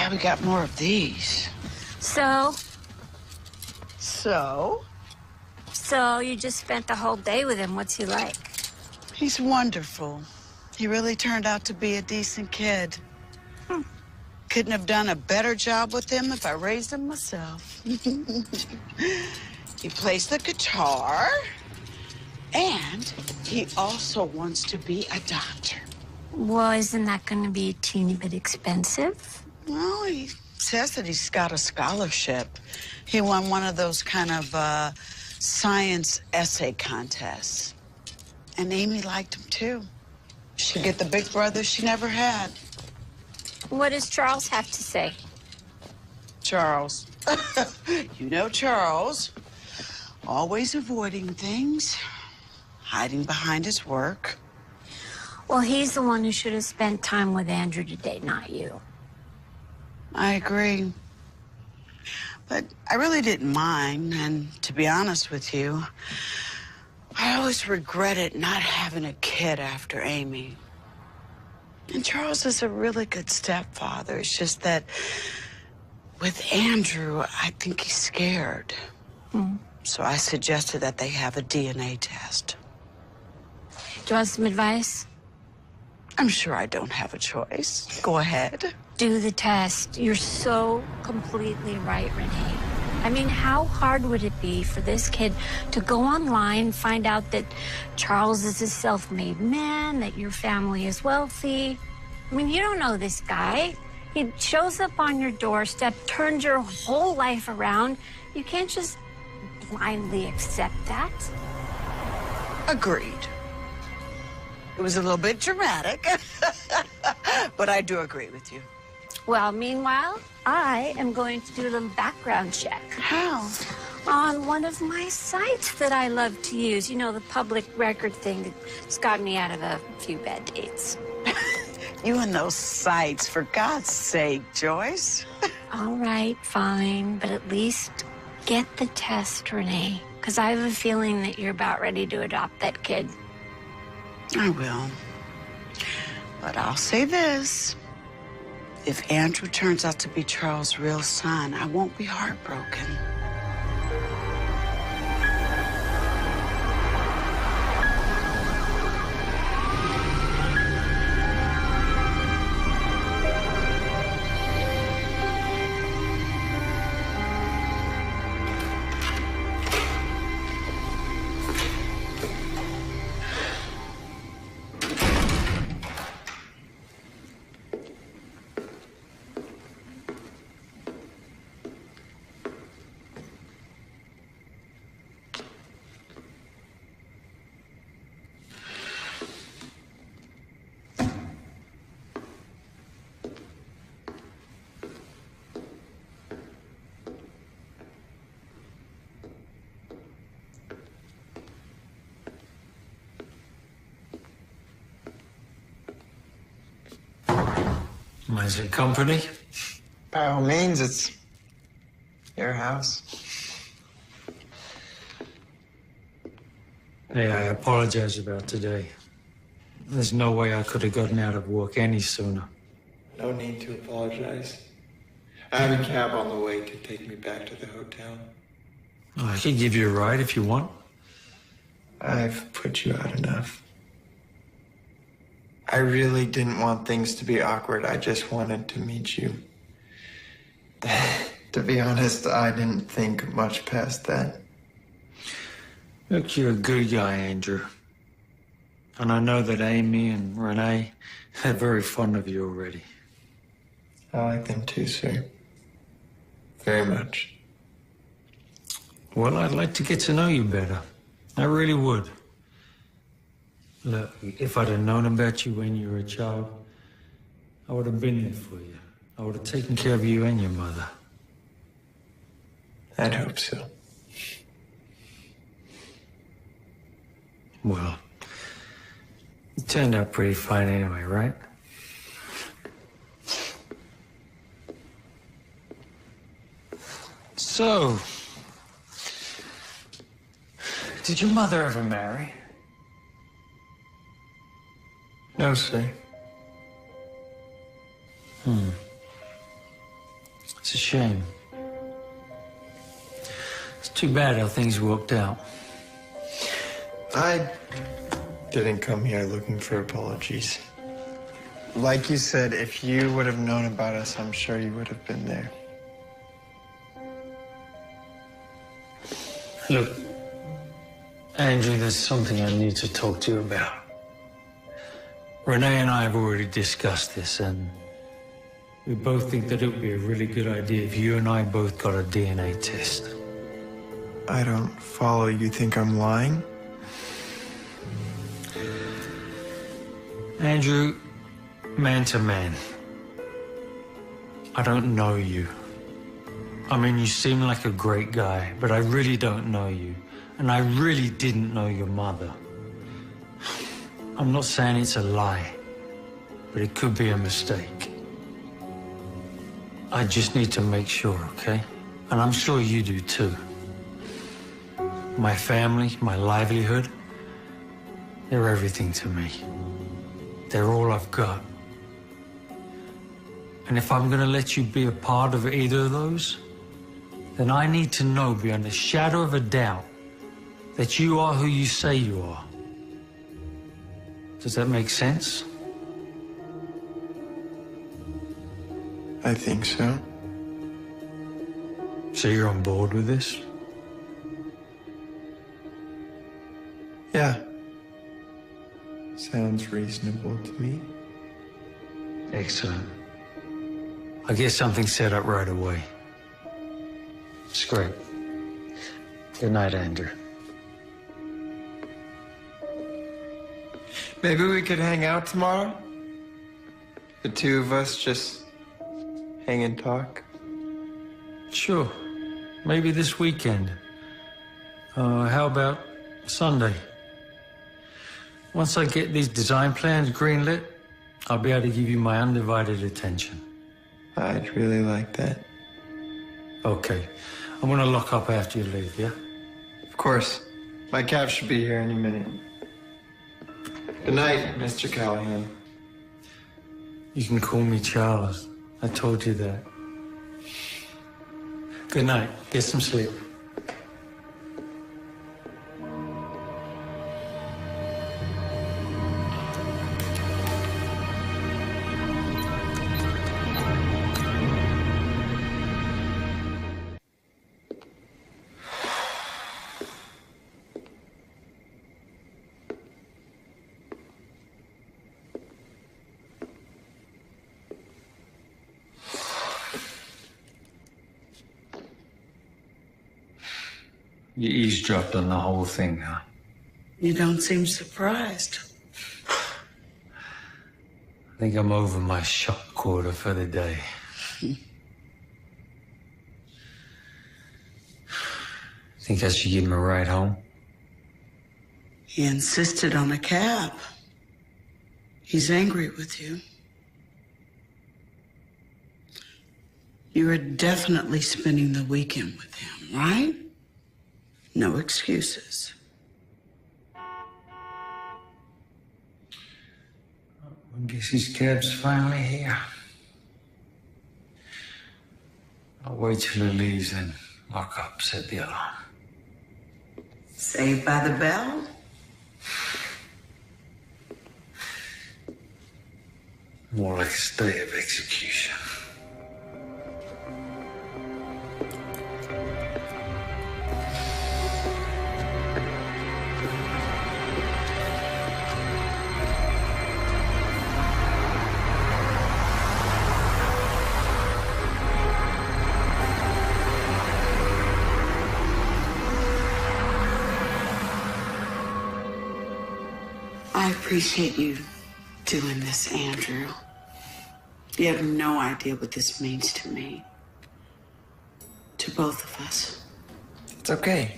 Speaker 5: Yeah, we got more of these.
Speaker 2: So
Speaker 5: So,
Speaker 2: you just spent the whole day with him. What's he like?
Speaker 5: he's wonderful. He really turned out to be a decent kid. Couldn't have done a better job with him if I raised him myself. He plays the guitar, and he also wants to be a doctor.
Speaker 2: Well, isn't that going to be a teeny bit expensive?
Speaker 5: Well, he says that he's got a scholarship. He won one of those kind of science essay contests. And Amy liked him, too. She'd get the big brother she never had.
Speaker 2: What does Charles have to say?
Speaker 5: Charles. You know Charles. Always avoiding things, hiding behind his work.
Speaker 2: Well, he's the one who should have spent time with Andrew today, not you.
Speaker 5: I agree. But I really didn't mind, and to be honest with you, I always regretted not having a kid after Amy. And Charles is a really good stepfather. It's just that with Andrew, I think he's scared. So I suggested that they have a DNA test.
Speaker 2: Do you want some advice?
Speaker 5: I'm sure I don't have a choice. Go ahead.
Speaker 2: Do the test. You're so completely right, Renee. I mean, how hard would it be for this kid to go online, find out that Charles is a self-made man, that your family is wealthy? I mean, you don't know this guy. He shows up on your doorstep, turns your whole life around. You can't just blindly accept that.
Speaker 5: Agreed. It was a little bit dramatic, but I do agree with you.
Speaker 2: Well, meanwhile, I am going to do a little background check.
Speaker 5: How?
Speaker 2: On one of my sites that I love to use. You know, the public record thing that's got me out of a few bad dates.
Speaker 5: You and those sites, for God's sake, Joyce.
Speaker 2: All right, fine, but at least get the test, Renee, because I have a feeling that you're about ready to adopt that kid.
Speaker 5: I will. But I'll say this. If Andrew turns out to be Charles' real son, I won't be heartbroken.
Speaker 4: Is it company?
Speaker 7: By all means, it's your house.
Speaker 4: Hey, I apologize about today. There's no way I could have gotten out of work any sooner.
Speaker 7: No need to apologize. I have a cab on the way to take me back to the hotel.
Speaker 4: I could give you a ride if you want.
Speaker 7: I've put you out enough. I really didn't want things to be awkward. I just wanted to meet you. To be honest, I didn't think much past that.
Speaker 4: Look, you're a good guy, Andrew. And I know that Amy and Renee are very fond of you already.
Speaker 7: I like them too, sir. Very much.
Speaker 4: Well, I'd like to get to know you better. I really would. Look, if I'd have known about you when you were a child, I would have been there for you. I would have taken care of you and your mother.
Speaker 7: I'd hope so.
Speaker 4: Well, you turned out pretty fine anyway, right? So, did your mother ever marry?
Speaker 7: No, sir.
Speaker 4: It's a shame. It's too bad how things worked out.
Speaker 7: I didn't come here looking for apologies. Like you said, if you would have known about us, I'm sure you would have been there.
Speaker 4: Look, Andrew, there's something I need to talk to you about. Renee and I have already discussed this, and we both think that it would be a really good idea if you and I both got a DNA test.
Speaker 7: I don't follow. You think I'm lying?
Speaker 4: Andrew, man to man, I don't know you. I mean, you seem like a great guy, but I really don't know you. And I really didn't know your mother. I'm not saying it's a lie, but it could be a mistake. I just need to make sure, okay? And I'm sure you do too. My family, my livelihood, they're everything to me. They're all I've got. And if I'm gonna let you be a part of either of those, then I need to know beyond a shadow of a doubt that you are who you say you are. Does that make sense?
Speaker 7: I think so.
Speaker 4: So you're on board with this?
Speaker 7: Yeah. Sounds reasonable to me.
Speaker 4: Excellent. I'll get something set up right away. It's great. Good night, Andrew.
Speaker 7: Maybe we could hang out tomorrow? The two of us just hang and talk?
Speaker 4: Sure. Maybe this weekend. How about Sunday? Once I get these design plans greenlit, I'll be able to give you my undivided attention.
Speaker 7: I'd really like that.
Speaker 4: Okay. I'm gonna lock up after you leave, yeah?
Speaker 7: Of course. My cab should be here any minute. Good night, Mr. Callahan.
Speaker 4: You can call me Charles. I told you that. Good night. Get some sleep. You eavesdropped on the whole thing, huh?
Speaker 5: You don't seem surprised.
Speaker 4: I think I'm over my shock quarter for the day. Think I should give him a ride home?
Speaker 5: He insisted on a cab. He's angry with you. You are definitely spending the weekend with him, right? No excuses.
Speaker 4: I guess his cab's finally here. I'll wait till he leaves and lock up, set the alarm.
Speaker 5: Saved by the bell?
Speaker 4: More like a state of execution.
Speaker 5: I appreciate you doing this, Andrew. You have no idea what this means to me. To both of us.
Speaker 7: It's okay.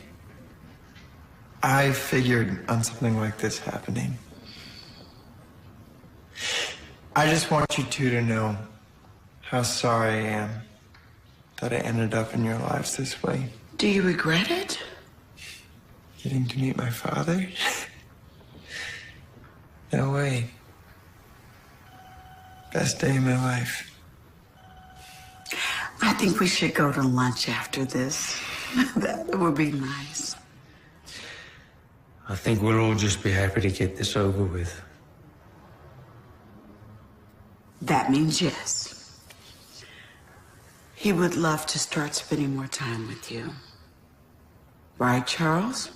Speaker 7: I figured on something like this happening. I just want you two to know how sorry I am that I ended up in your lives this way.
Speaker 5: Do you regret it?
Speaker 7: Getting to meet my father? No way. Best day of my life.
Speaker 5: I think we should go to lunch after this. That would be nice.
Speaker 4: I think we'll all just be happy to get this over with.
Speaker 5: That means yes. He would love to start spending more time with you. Right, Charles?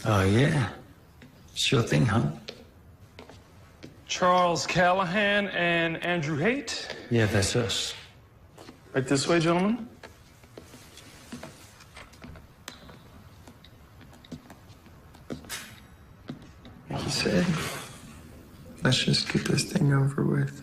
Speaker 4: Oh, yeah. Sure thing, huh?
Speaker 9: Charles Callahan and Andrew Haight.
Speaker 4: Yeah, that's us.
Speaker 9: Right this way, gentlemen.
Speaker 7: Like you said, let's just get this thing over with.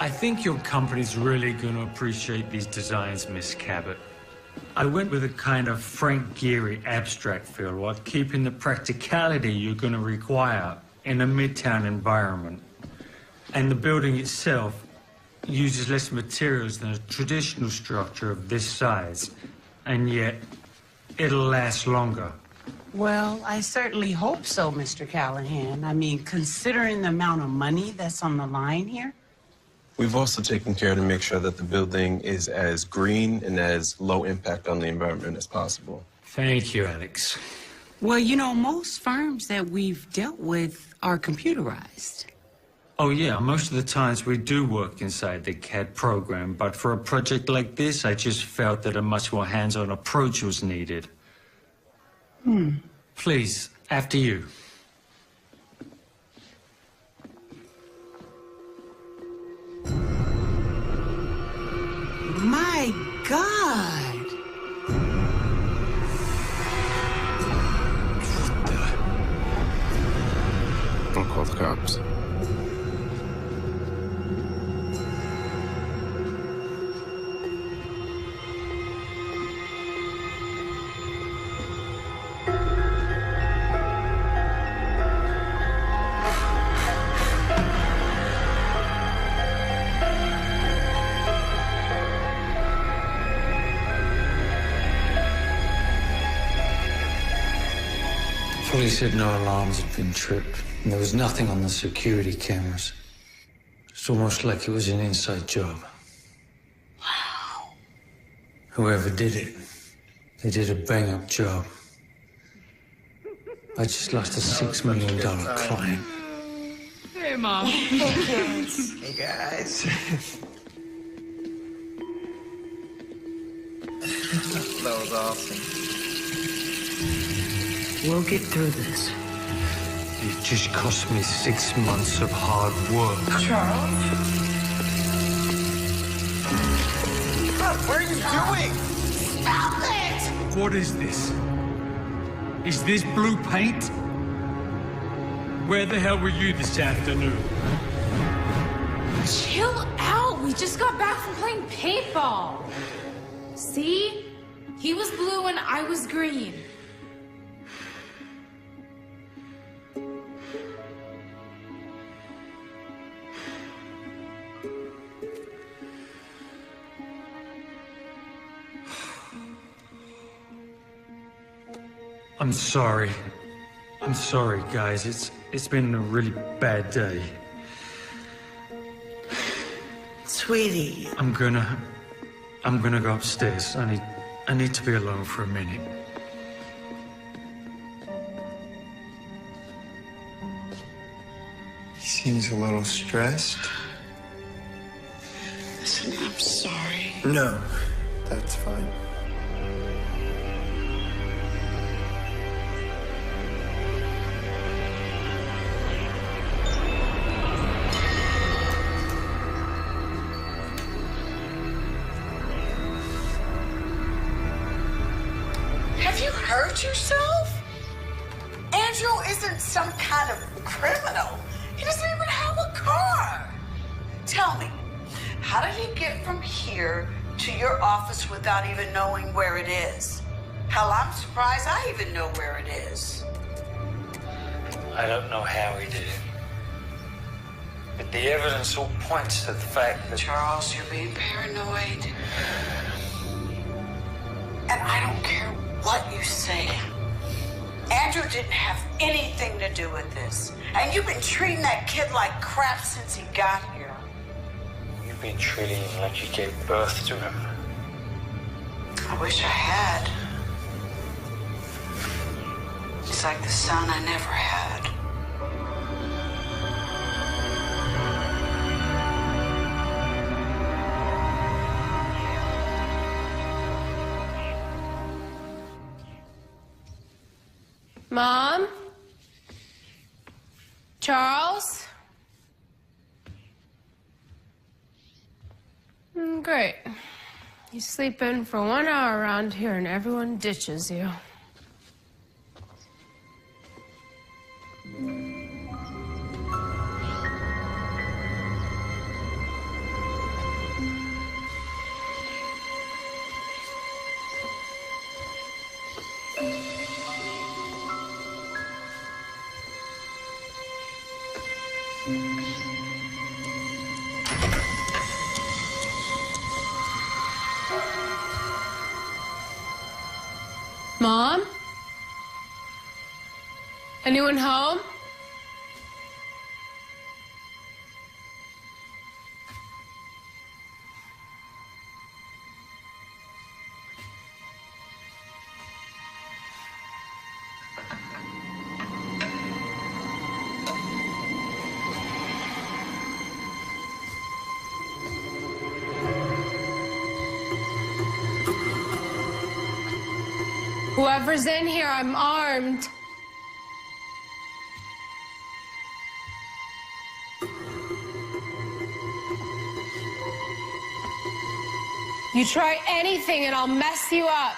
Speaker 4: I think your company's really going to appreciate these designs, Miss Cabot. I went with a kind of Frank Gehry abstract feel while keeping the practicality you're going to require in a midtown environment. And the building itself uses less materials than a traditional structure of this size, and yet it'll last longer.
Speaker 5: Well, I certainly hope so, Mr. Callahan. I mean, considering the amount of money that's on the line here.
Speaker 10: We've also taken care to make sure that the building is as green and as low impact on the environment as possible.
Speaker 4: Thank you, Alex.
Speaker 5: Well, you know, most firms that we've dealt with are computerized.
Speaker 4: Oh, yeah, most of the times we do work inside the CAD program, but for a project like this, I just felt that a much more hands-on approach was needed. Please, after you.
Speaker 5: My God!
Speaker 10: Don't call the cops.
Speaker 4: Police said no alarms had been tripped, and there was nothing on the security cameras. It's almost like it was an inside job.
Speaker 5: Wow.
Speaker 4: Whoever did it, they did a bang-up job. I just lost a $6 million client.
Speaker 6: Hey, Mom.
Speaker 7: Hey, guys. That was awesome.
Speaker 5: We'll get through this.
Speaker 4: It just cost me 6 months of hard work.
Speaker 5: Charles?
Speaker 7: What are you doing?
Speaker 5: Stop it!
Speaker 4: What is this? Is this blue paint? Where the hell were you this afternoon?
Speaker 6: Chill out. We just got back from playing paintball. See? He was blue and I was green.
Speaker 4: I'm sorry. I'm sorry, guys. It's been a really bad day.
Speaker 5: Sweetie.
Speaker 4: I'm gonna go upstairs. I need to be alone for a minute.
Speaker 7: He seems a little stressed.
Speaker 5: Listen, I'm sorry.
Speaker 7: No, that's fine.
Speaker 5: Have you hurt yourself? Andrew isn't some kind of criminal. He doesn't even have a car. Tell me, how did he get from here to your office without even knowing where it is? Hell, I'm surprised I even know where it is.
Speaker 4: I don't know how he did it. But the evidence all points to the fact that...
Speaker 5: Charles, you're being paranoid. And I don't care what you say. Andrew didn't have anything to do with this. And you've been treating that kid like crap since he got here.
Speaker 4: You've been treating him like you gave birth to him.
Speaker 5: I wish I had. He's like the son I never had.
Speaker 6: Mom? Charles? Great. You sleep in for 1 hour around here and everyone ditches you. Mom? Anyone home? Whoever's in here, I'm armed. You try anything and I'll mess you up.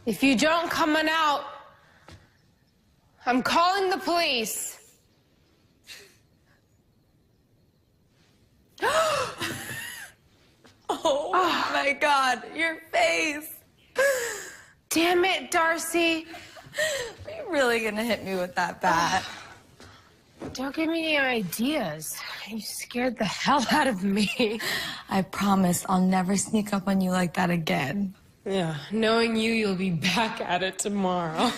Speaker 6: If you don't come on out, I'm calling the police.
Speaker 8: Oh my God, your face.
Speaker 6: Damn it, Darcy.
Speaker 8: Are you really gonna hit me with that bat?
Speaker 6: Don't give me any ideas. You scared the hell out of me.
Speaker 8: I promise I'll never sneak up on you like that again.
Speaker 6: Yeah, knowing you, you'll be back at it tomorrow.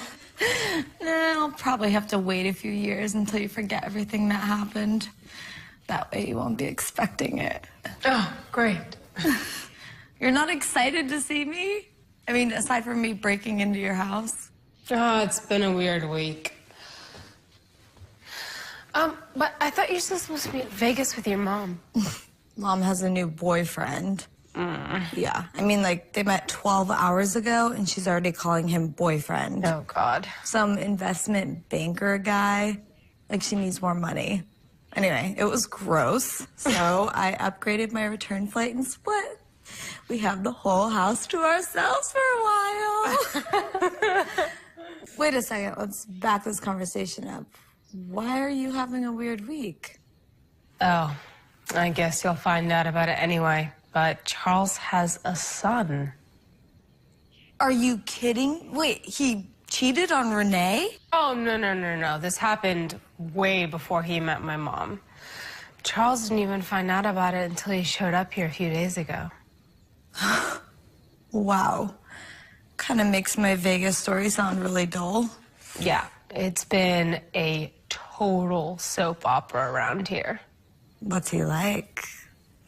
Speaker 8: I'll probably have to wait a few years until you forget everything that happened. That way you won't be expecting it.
Speaker 6: Oh, great.
Speaker 8: You're not excited to see me? I mean, aside from me breaking into your house?
Speaker 6: Oh, it's been a weird week. But I thought you were supposed to be in Vegas with your mom.
Speaker 8: Mom has a new boyfriend. Yeah, I mean, like, they met 12 hours ago, and she's already calling him boyfriend.
Speaker 6: Oh, God.
Speaker 8: Some investment banker guy. Like, she needs more money. Anyway, it was gross, so I upgraded my return flight and split. We have the whole house to ourselves for a while. Wait a second, let's back this conversation up. Why are you having a weird week?
Speaker 6: Oh, I guess you'll find out about it anyway. But Charles has a son.
Speaker 8: Are you kidding? Wait, he cheated on Renee?
Speaker 6: Oh, no. This happened way before he met my mom. Charles didn't even find out about it until he showed up here a few days ago.
Speaker 8: Wow. Kind of makes my Vegas story sound really dull.
Speaker 6: Yeah, it's been a total soap opera around here.
Speaker 8: What's he like?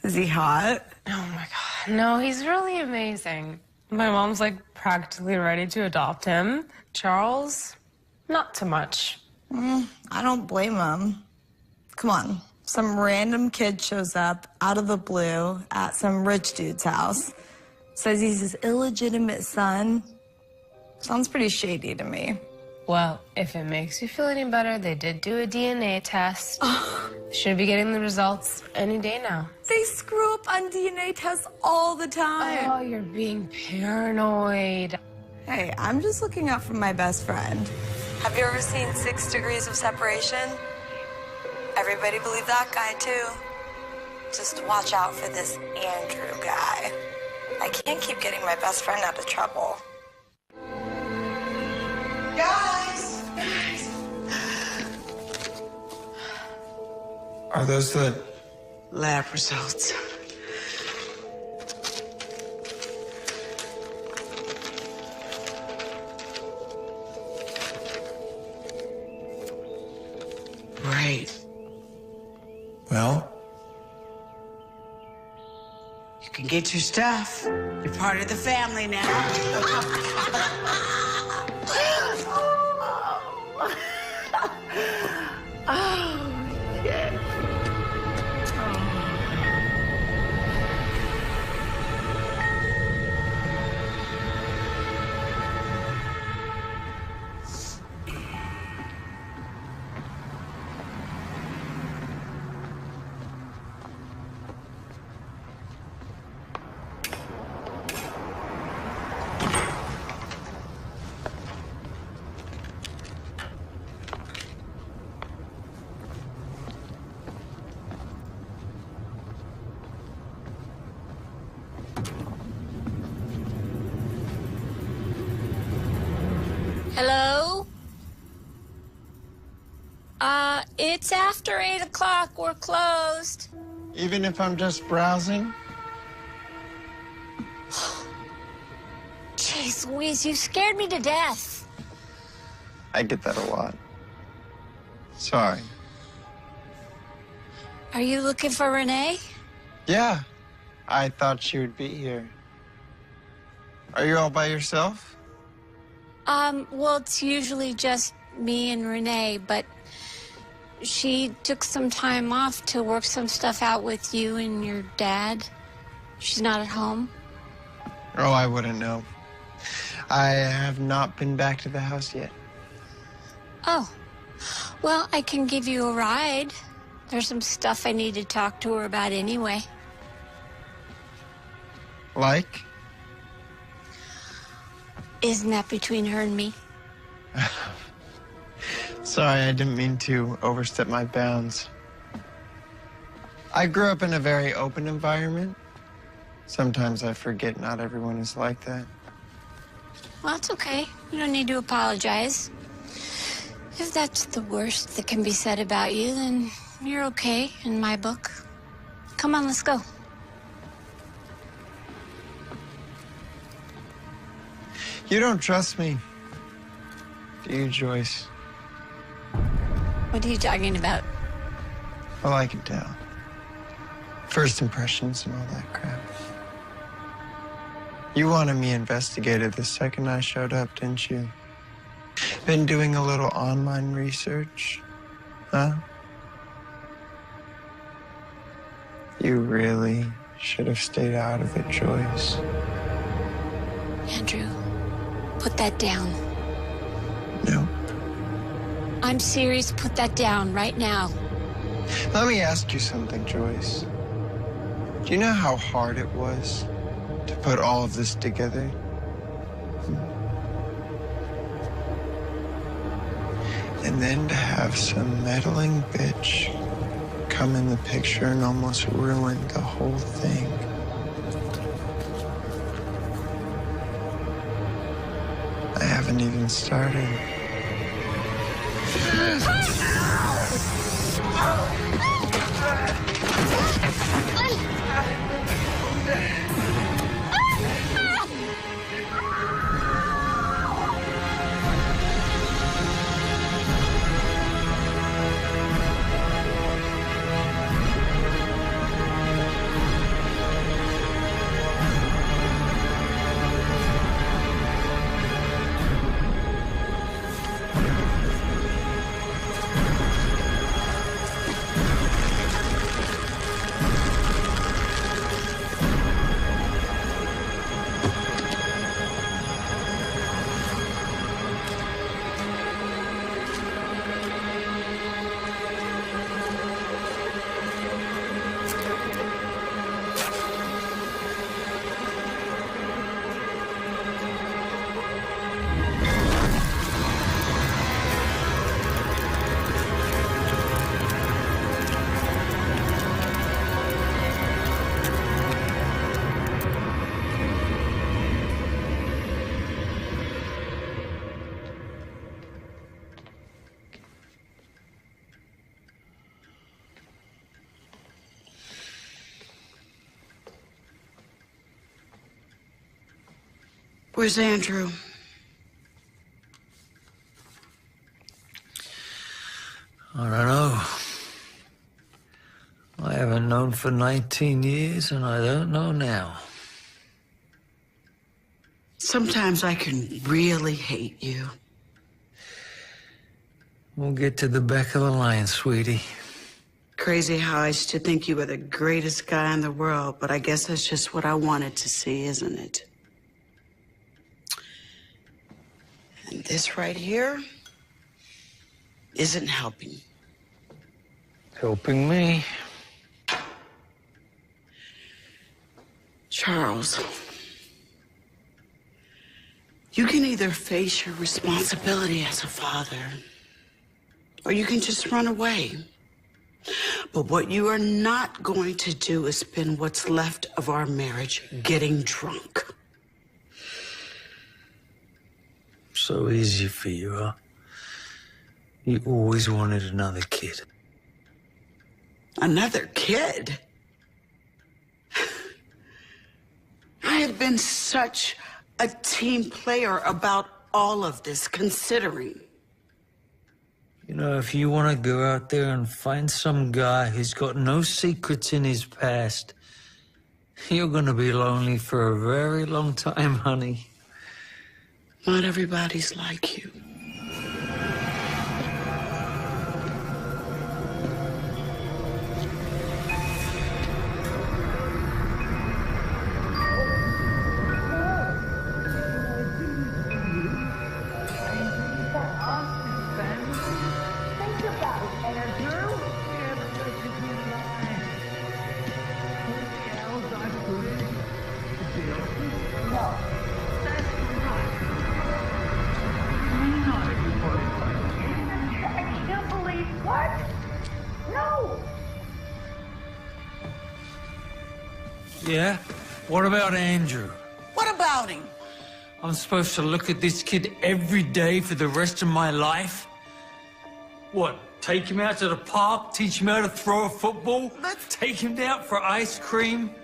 Speaker 8: Is he hot?
Speaker 6: Oh, my God. No, he's really amazing. My mom's, like, practically ready to adopt him. Charles, not so much.
Speaker 8: I don't blame him. Come on. Some random kid shows up out of the blue at some rich dude's house. Says he's his illegitimate son. Sounds pretty shady to me.
Speaker 6: Well, if it makes you feel any better, they did do a DNA test. Should be getting the results any day now.
Speaker 8: They screw up on DNA tests all the time.
Speaker 6: Oh, you're being paranoid.
Speaker 8: Hey, I'm just looking out for my best friend. Have you ever seen 6 Degrees of Separation? Everybody believe that guy, too. Just watch out for this Andrew guy. I can't keep getting my best friend out of trouble. Guys!
Speaker 7: Are those the...
Speaker 5: Lab results. Great.
Speaker 7: Well?
Speaker 5: You can get your stuff. You're part of the family now. Oh, shit.
Speaker 2: Hello? It's after 8 o'clock. We're closed.
Speaker 7: Even if I'm just browsing?
Speaker 2: Jeez Louise, you scared me to death.
Speaker 7: I get that a lot. Sorry.
Speaker 2: Are you looking for Renee?
Speaker 7: Yeah, I thought she would be here. Are you all by yourself?
Speaker 2: Well, it's usually just me and Renee, but she took some time off to work some stuff out with you and your dad. She's not at home.
Speaker 7: Oh, I wouldn't know. I have not been back to the house yet.
Speaker 2: Oh, well, I can give you a ride. There's some stuff I need to talk to her about anyway.
Speaker 7: Like?
Speaker 2: Isn't that between her and me?
Speaker 7: Sorry, I didn't mean to overstep my bounds. I grew up in a very open environment. Sometimes I forget not everyone is like that.
Speaker 2: Well, it's okay. You don't need to apologize. If that's the worst that can be said about you, then you're okay in my book. Come on, let's go.
Speaker 7: You don't trust me, do you, Joyce?
Speaker 2: What are you talking about?
Speaker 7: Well, I can tell. First impressions and all that crap. You wanted me investigated the second I showed up, didn't you? Been doing a little online research, huh? You really should have stayed out of it, Joyce.
Speaker 2: Andrew, put that down.
Speaker 7: No.
Speaker 2: I'm serious. Put that down right now.
Speaker 7: Let me ask you something, Joyce. Do you know how hard it was to put all of this together? And then to have some meddling bitch come in the picture and almost ruin the whole thing. I haven't even started.
Speaker 5: Where's Andrew?
Speaker 4: I don't know. I haven't known for 19 years, and I don't know now.
Speaker 5: Sometimes I can really hate you.
Speaker 4: We'll get to the back of the line, sweetie.
Speaker 5: Crazy how I used to think you were the greatest guy in the world, but I guess that's just what I wanted to see, isn't it? And this right here isn't helping.
Speaker 4: Helping me.
Speaker 5: Charles, you can either face your responsibility as a father, or you can just run away. But what you are not going to do is spend what's left of our marriage getting drunk.
Speaker 4: So easy for you, huh? You always wanted another kid.
Speaker 5: Another kid? I have been such a team player about all of this, considering.
Speaker 4: You know, if you want to go out there and find some guy who's got no secrets in his past, you're going to be lonely for a very long time, honey.
Speaker 5: Not everybody's like you.
Speaker 4: Yeah? What about Andrew?
Speaker 5: What about him?
Speaker 4: I'm supposed to look at this kid every day for the rest of my life? What, take him out to the park, teach him how to throw a football? Take him out for ice cream?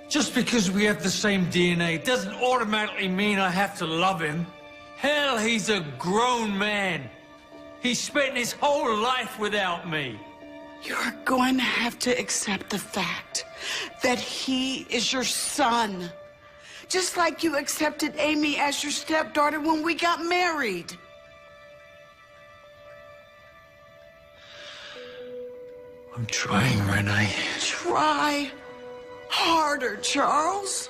Speaker 4: Just because we have the same DNA doesn't automatically mean I have to love him. Hell, he's a grown man. He spent his whole life without me.
Speaker 5: You're going to have to accept the fact that he is your son. Just like you accepted Amy as your stepdaughter when we got married.
Speaker 4: I'm trying, Renee.
Speaker 5: Try harder, Charles.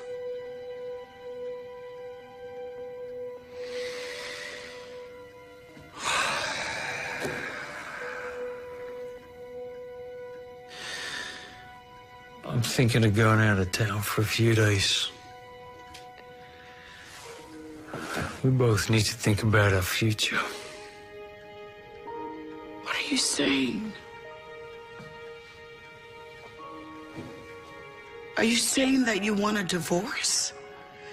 Speaker 4: I'm thinking of going out of town for a few days. We both need to think about our future.
Speaker 5: What are you saying? Are you saying that you want a divorce?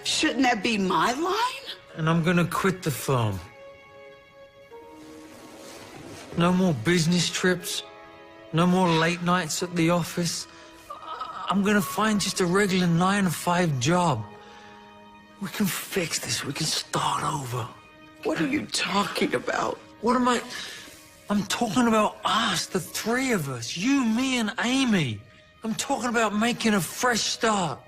Speaker 5: Shouldn't that be my line?
Speaker 4: And I'm gonna quit the firm. No more business trips. No more late nights at the office. I'm gonna find just a regular 9-to-5 job. We can fix this. We can start over.
Speaker 5: What are you talking about?
Speaker 4: What am I... I'm talking about us, the three of us. You, me, and Amy. I'm talking about making a fresh start.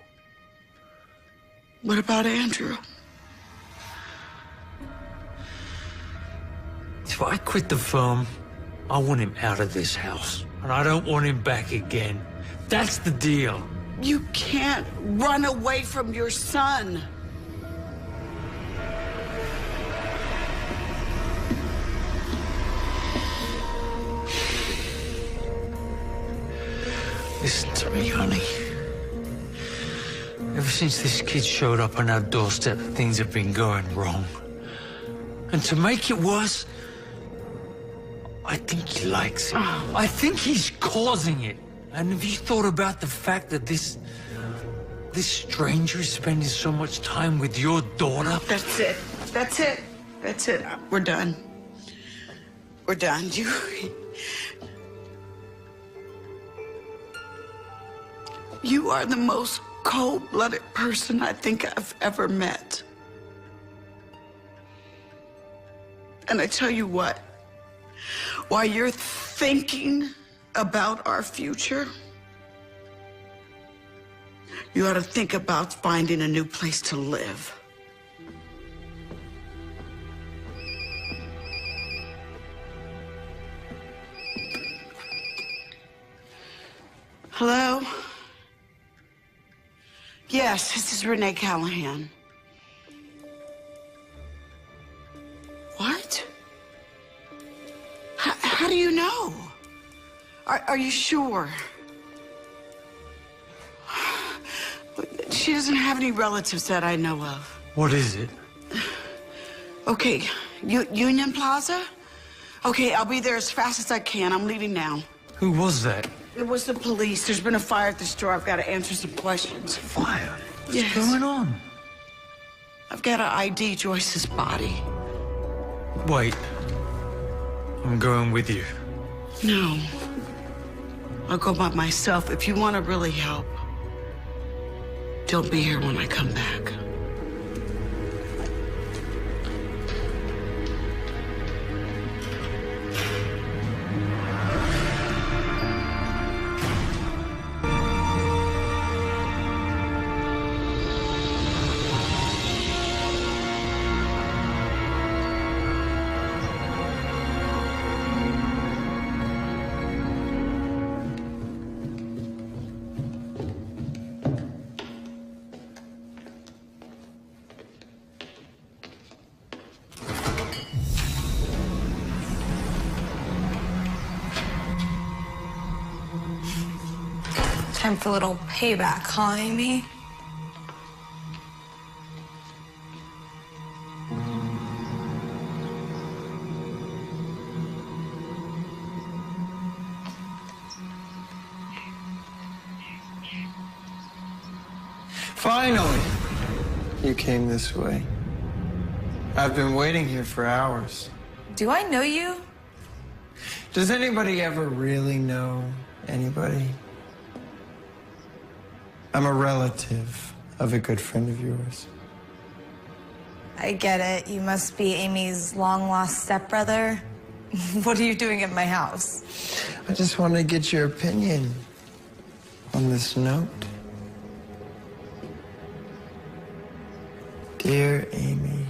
Speaker 5: What about Andrew?
Speaker 4: If I quit the firm, I want him out of this house. And I don't want him back again. That's the deal.
Speaker 5: You can't run away from your son.
Speaker 4: Listen to me, honey. Ever since this kid showed up on our doorstep, things have been going wrong. And to make it worse, I think he likes it. I think he's causing it. And have you thought about the fact that this stranger is spending so much time with your daughter?
Speaker 5: That's it. That's it. That's it. We're done. We're done. You are the most cold-blooded person I think I've ever met. And I tell you what, while you're thinking about our future, you ought to think about finding a new place to live. Hello? Yes, this is Renee Callahan. What? How do you know? Are you sure? She doesn't have any relatives that I know of.
Speaker 1: What is it?
Speaker 5: Okay, Union Plaza? Okay, I'll be there as fast as I can. I'm leaving now.
Speaker 1: Who was that?
Speaker 5: It was the police. There's been a fire at the store. I've got to answer some questions.
Speaker 1: Fire? What's
Speaker 5: Yes.
Speaker 1: going on?
Speaker 5: I've got to ID Joyce's body.
Speaker 1: Wait. I'm going with you.
Speaker 5: No. I'll go by myself. If you want to really help, don't be here when I come back.
Speaker 8: Time for a little payback, huh, Amy?
Speaker 7: Finally! You came this way. I've been waiting here for hours.
Speaker 8: Do I know you?
Speaker 7: Does anybody ever really know anybody? I'm a relative of a good friend of yours.
Speaker 8: I get it. You must be Amy's long-lost stepbrother. What are you doing at my house?
Speaker 7: I just want to get your opinion on this note. Dear Amy,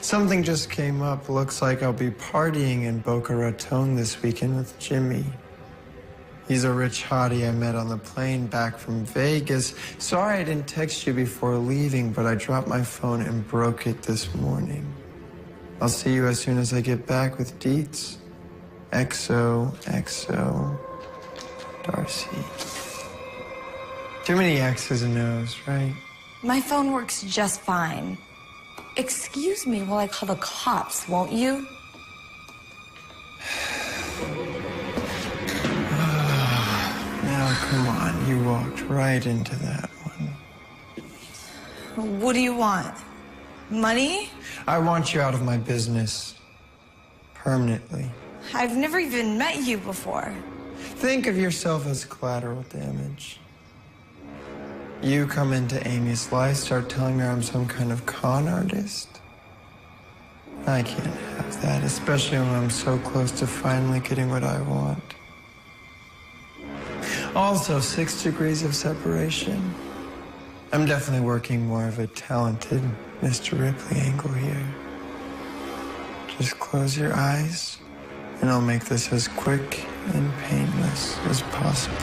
Speaker 7: something just came up. Looks like I'll be partying in Boca Raton this weekend with Jimmy. He's a rich hottie I met on the plane back from Vegas. Sorry I didn't text you before leaving, but I dropped my phone and broke it this morning. I'll see you as soon as I get back with deets. XOXO, Darcy. Too many X's and O's, right?
Speaker 8: My phone works just fine. Excuse me while I call the cops, won't you?
Speaker 7: Now, come on, you walked right into that one.
Speaker 8: What do you want? Money?
Speaker 7: I want you out of my business. Permanently.
Speaker 8: I've never even met you before.
Speaker 7: Think of yourself as collateral damage. You come into Amy's life, start telling her I'm some kind of con artist. I can't have that, especially when I'm so close to finally getting what I want. Also, 6 degrees of separation. I'm definitely working more of a talented Mr. Ripley angle here. Just close your eyes, and I'll make this as quick and painless as possible.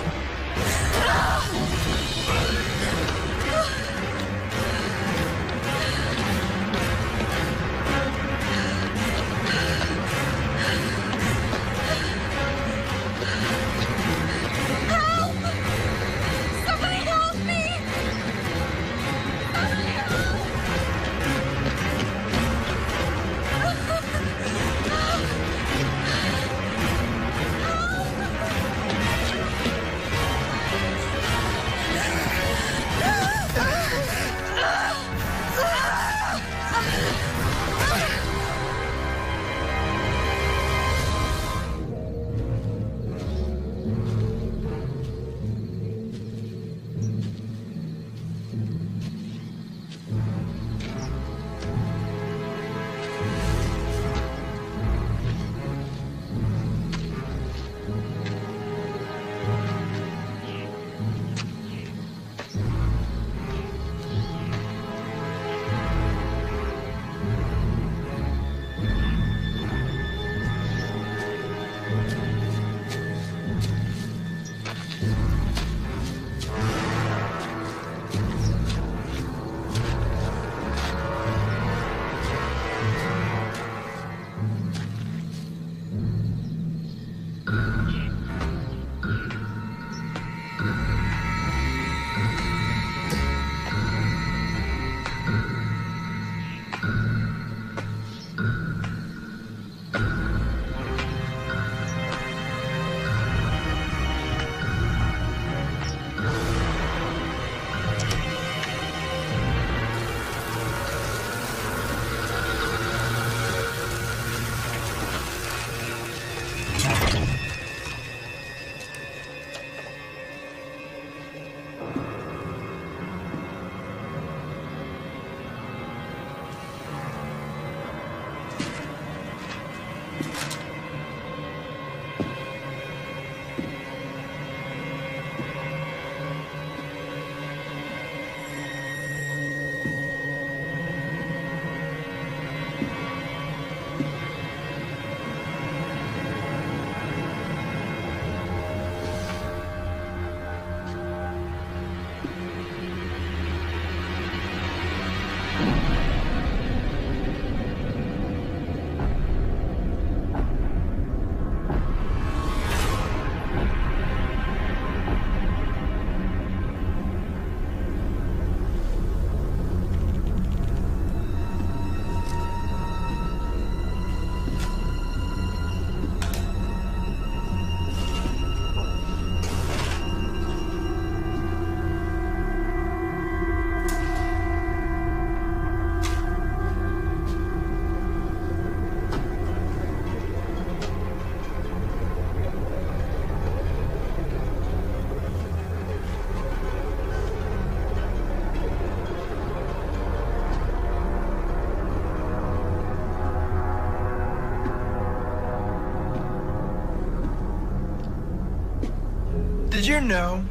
Speaker 7: Did you know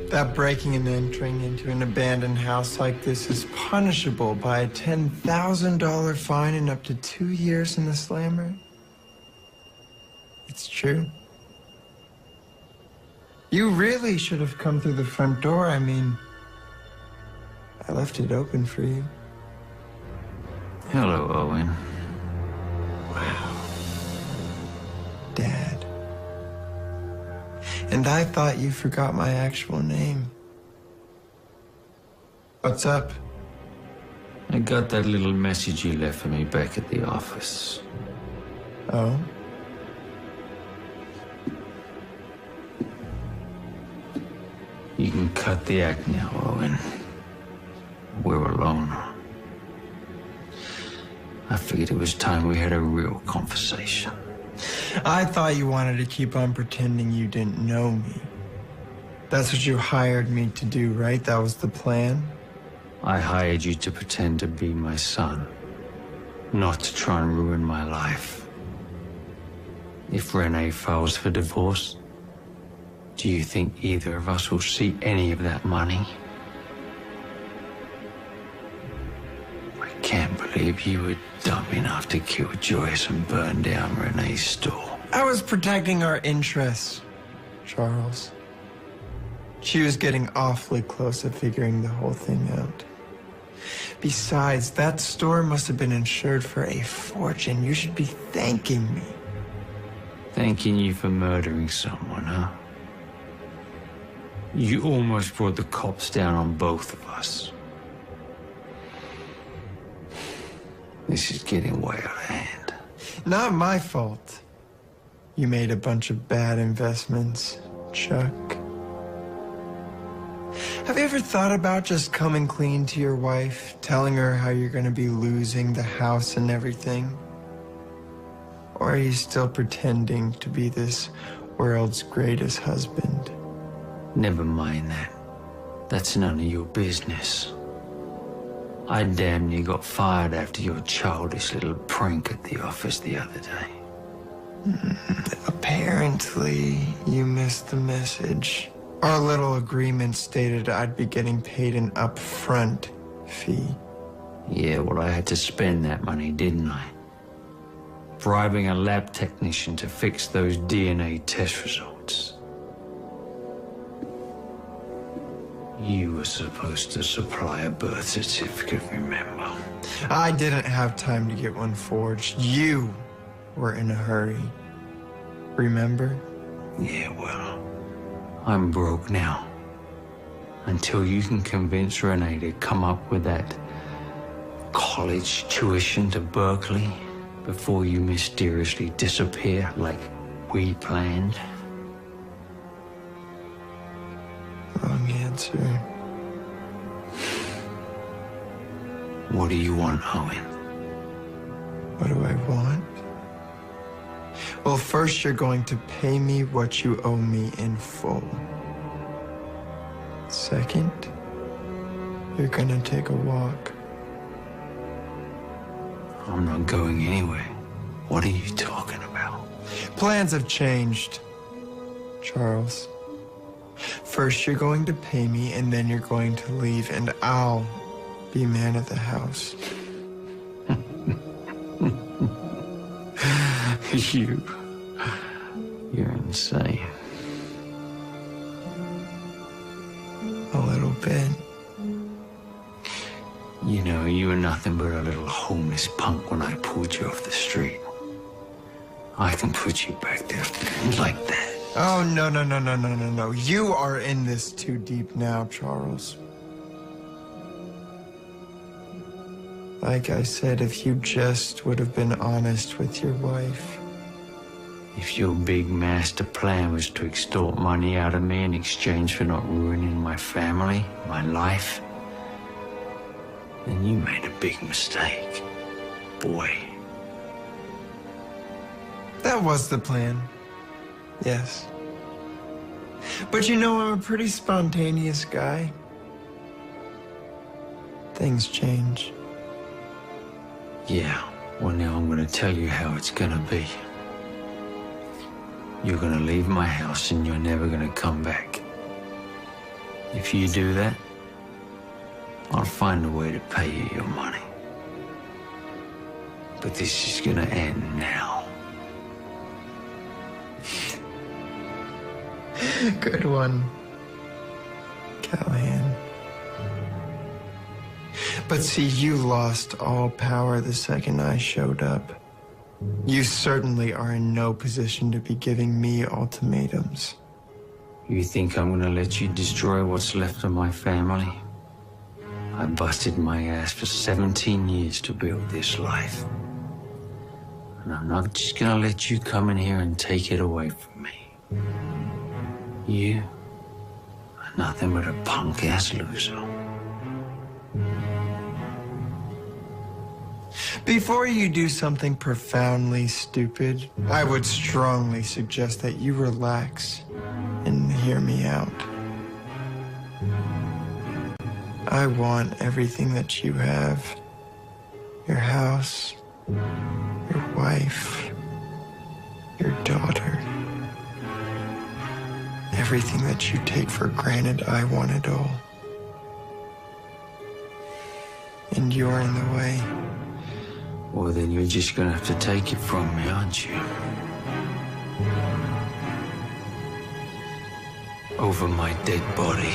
Speaker 7: that breaking and entering into an abandoned house like this is punishable by a $10,000 fine and up to 2 years in the slammer? It's true. You really should have come through the front door. I mean, I left it open for you.
Speaker 4: Hello, Owen.
Speaker 7: Wow. Dad. And I thought you forgot my actual name. What's up?
Speaker 4: I got that little message you left for me back at the office.
Speaker 7: Oh?
Speaker 4: You can cut the act now, Owen. We're alone. I figured it was time we had a real conversation.
Speaker 7: I thought you wanted to keep on pretending you didn't know me. That's what you hired me to do, right? That was the plan?
Speaker 4: I hired you to pretend to be my son, not to try and ruin my life. If Renee files for divorce, do you think either of us will see any of that money? I can't believe you were dumb enough to kill Joyce and burn down Renee's store.
Speaker 7: I was protecting our interests, Charles. She was getting awfully close to figuring the whole thing out. Besides, that store must have been insured for a fortune. You should be thanking me.
Speaker 4: Thanking you for murdering someone, huh? You almost brought the cops down on both of us. This is getting way out of hand.
Speaker 7: Not my fault. You made a bunch of bad investments, Chuck. Have you ever thought about just coming clean to your wife, telling her how you're gonna be losing the house and everything? Or are you still pretending to be this world's greatest husband?
Speaker 4: Never mind that. That's none of your business. I damn near got fired after your childish little prank at the office the other day.
Speaker 7: Apparently, you missed the message. Our little agreement stated I'd be getting paid an upfront fee.
Speaker 4: Yeah, well, I had to spend that money, didn't I? Bribing a lab technician to fix those DNA test results. You were supposed to supply a birth certificate, remember?
Speaker 7: I didn't have time to get one forged. You were in a hurry. Remember?
Speaker 4: Yeah, well, I'm broke now. Until you can convince Renee to come up with that college tuition to Berkeley before you mysteriously disappear like we planned.
Speaker 7: Wrong answer.
Speaker 4: What do you want, Owen?
Speaker 7: What do I want? Well, first you're going to pay me what you owe me in full. Second, you're gonna take a walk.
Speaker 4: I'm not going anywhere. What are you talking about?
Speaker 7: Plans have changed, Charles. First you're going to pay me, and then you're going to leave, and I'll be man of the house.
Speaker 4: You're insane.
Speaker 7: A little bit.
Speaker 4: You know, you were nothing but a little homeless punk when I pulled you off the street. I can put you back there like that.
Speaker 7: Oh, no. You are in this too deep now, Charles. Like I said, if you just would have been honest with your wife.
Speaker 4: If your big master plan was to extort money out of me in exchange for not ruining my family, my life, then you made a big mistake, boy.
Speaker 7: That was the plan. Yes. But you know, I'm a pretty spontaneous guy. Things change.
Speaker 4: Yeah, well now I'm gonna tell you how it's gonna be. You're gonna leave my house and you're never gonna come back. If you do that, I'll find a way to pay you your money. But this is gonna end now.
Speaker 7: Good one, Callahan. But see, you lost all power the second I showed up. You certainly are in no position to be giving me ultimatums.
Speaker 4: You think I'm gonna let you destroy what's left of my family? I busted my ass for 17 years to build this life. And I'm not just gonna let you come in here and take it away from me. You are nothing but a punk-ass loser.
Speaker 7: Before you do something profoundly stupid, I would strongly suggest that you relax and hear me out. I want everything that you have. Your house, your wife, your daughter. Everything that you take for granted, I want it all. And you're in the way.
Speaker 4: Well, then you're just gonna have to take it from me, aren't you? Over my dead body.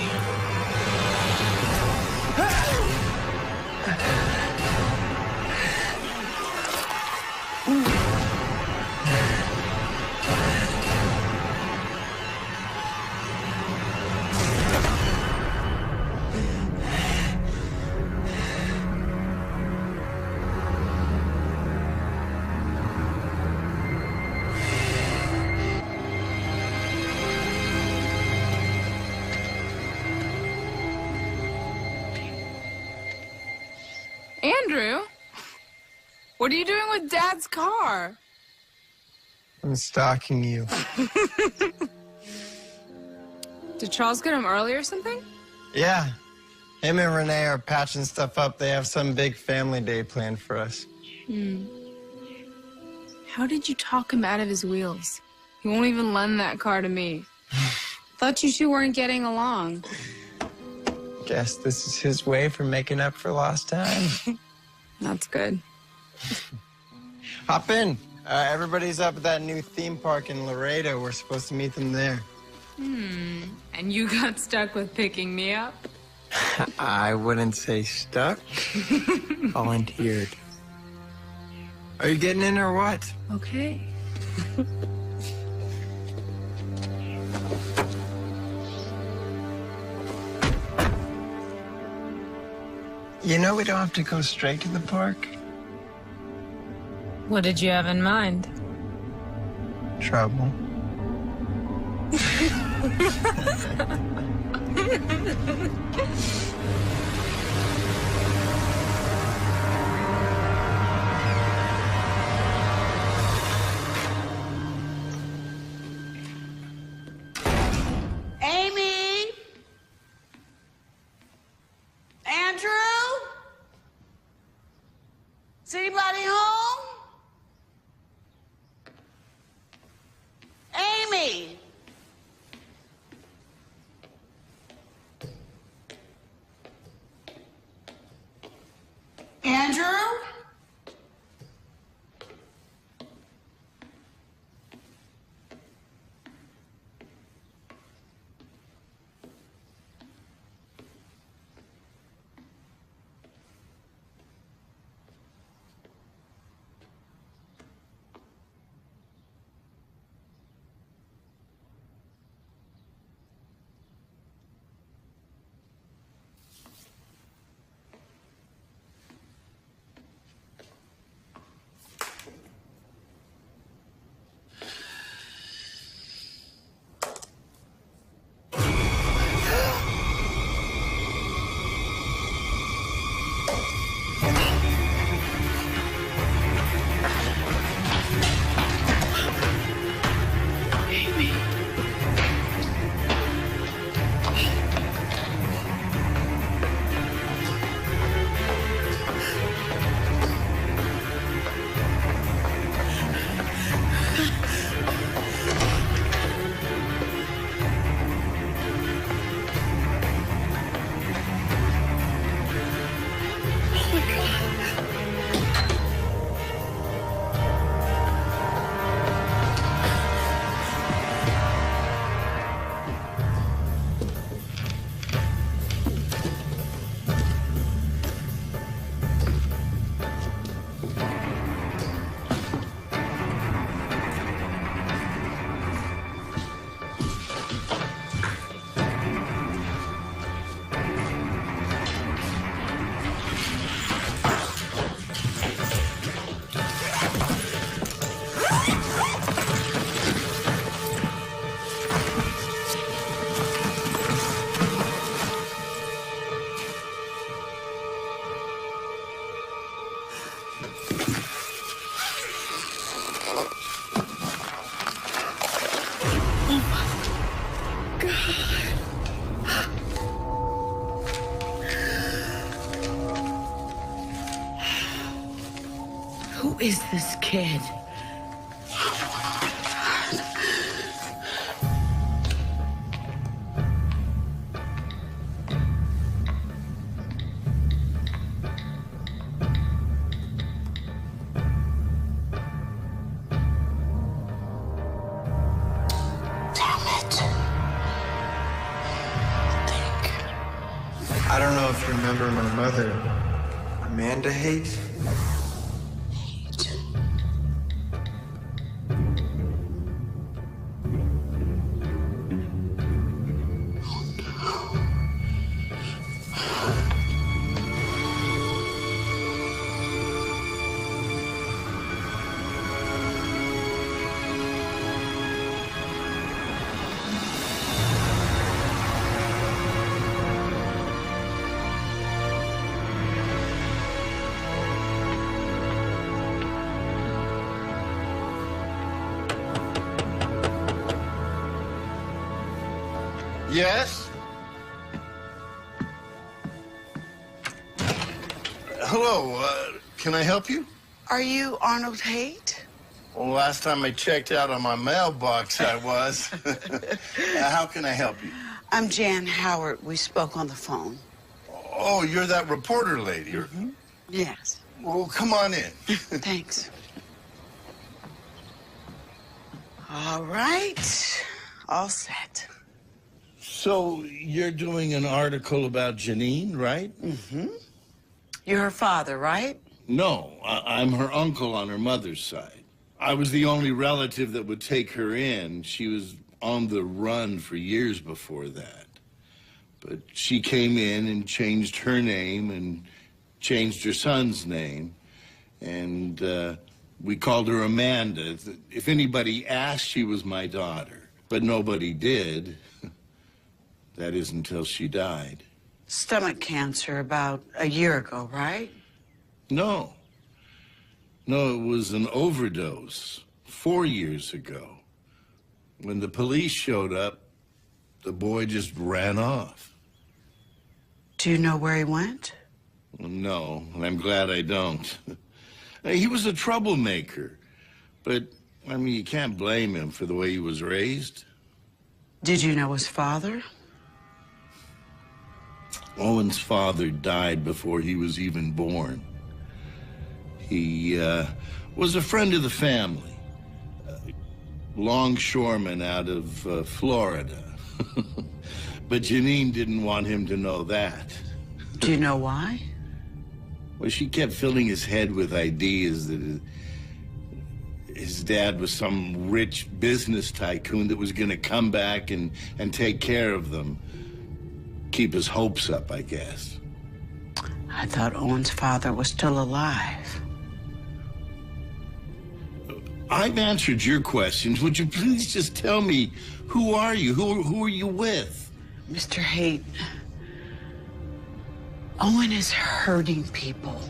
Speaker 6: Andrew, what are you doing with Dad's car?
Speaker 7: I'm stalking you.
Speaker 6: Did Charles get him early or something?
Speaker 7: Yeah. Him and Renee are patching stuff up. They have some big family day planned for us.
Speaker 6: How did you talk him out of his wheels? He won't even lend that car to me. Thought you two weren't getting along.
Speaker 7: Guess this is his way for making up for lost time.
Speaker 6: That's good.
Speaker 7: Hop in. Everybody's up at that new theme park in Laredo. We're supposed to meet them there.
Speaker 6: And you got stuck with picking me up?
Speaker 7: I wouldn't say stuck. Volunteered. Are you getting in or what?
Speaker 6: Okay.
Speaker 7: You know we don't have to go straight to the park.
Speaker 6: What did you have in mind?
Speaker 7: Trouble.
Speaker 5: Amy? Andrew? Is anybody home? Amy? Andrew? Who is this kid?
Speaker 7: I don't know if you remember my mother, Amanda Haight.
Speaker 11: Yes? Hello, can I help you?
Speaker 5: Are you Arnold Haight?
Speaker 11: Well, last time I checked out on my mailbox, I was. How can I help you?
Speaker 5: I'm Jan Howard. We spoke on the phone.
Speaker 11: Oh, you're that reporter lady.
Speaker 5: Yes.
Speaker 11: Well, come on in.
Speaker 5: Thanks. All right. All set.
Speaker 11: So, you're doing an article about Janine, right?
Speaker 5: Mm-hmm. You're her father, right?
Speaker 11: No, I'm her uncle on her mother's side. I was the only relative that would take her in. She was on the run for years before that. But she came in and changed her name and changed her son's name, and we called her Amanda. If anybody asked, she was my daughter, but nobody did. That is until she died.
Speaker 5: Stomach cancer about a year ago, right?
Speaker 11: No. No, it was an overdose 4 years ago. When the police showed up, the boy just ran off.
Speaker 5: Do you know where he went?
Speaker 11: No, and I'm glad I don't. He was a troublemaker, but, I mean, you can't blame him for the way he was raised.
Speaker 5: Did you know his father?
Speaker 11: Owen's father died before he was even born. He was a friend of the family, longshoreman out of Florida. But Janine didn't want him to know that.
Speaker 5: Do you know why?
Speaker 11: Well, she kept filling his head with ideas that his dad was some rich business tycoon that was going to come back and take care of them. Keep his hopes up, I guess.
Speaker 5: I thought Owen's father was still alive.
Speaker 11: I've answered your questions. Would you please just tell me, who are you? Who are you with?
Speaker 5: Mr. Haight, Owen is hurting people.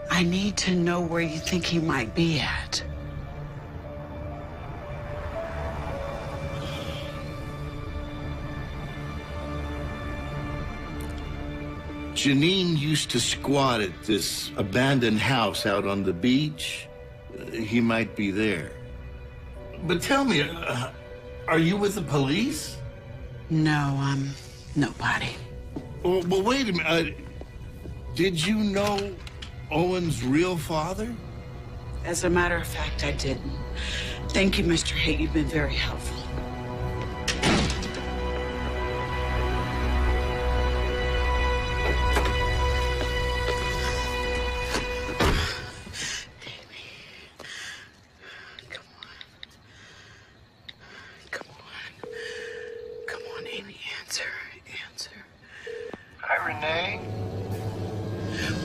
Speaker 5: I need to know where you think he might be at.
Speaker 11: Janine used to squat at this abandoned house out on the beach. He might be there. But tell me, are you with the police?
Speaker 5: No, I'm nobody.
Speaker 11: Well, wait a minute. Did you know Owen's real father?
Speaker 5: As a matter of fact, I didn't. Thank you, Mr. Haight. You've been very helpful.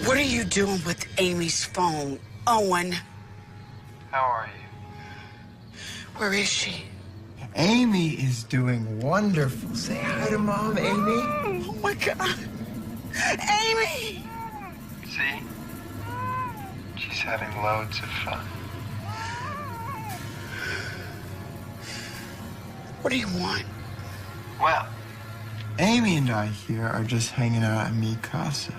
Speaker 5: What are you doing with Amy's phone, Owen?
Speaker 7: How are you?
Speaker 5: Where is she?
Speaker 7: Amy is doing wonderful. Say hi to Mom, Amy.
Speaker 5: Oh, my God. Amy!
Speaker 7: See? She's having loads of fun.
Speaker 5: What do you want?
Speaker 7: Well, Amy and I here are just hanging out at Mi Casa.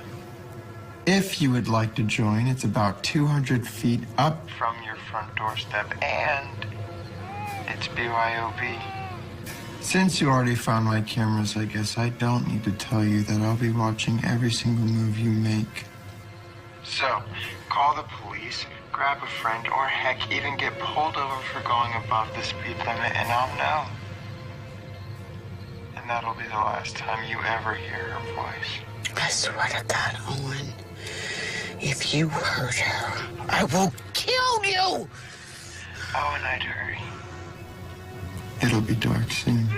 Speaker 7: If you would like to join, it's about 200 feet up from your front doorstep, and it's BYOB. Since you already found my cameras, I guess I don't need to tell you that I'll be watching every single move you make. So, call the police, grab a friend, or heck, even get pulled over for going above the speed limit, and I'll know. And that'll be the last time you ever hear her voice.
Speaker 5: I swear to God, Owen, if you hurt her, I will kill you!
Speaker 7: Oh, and I'd hurry. It'll be dark soon.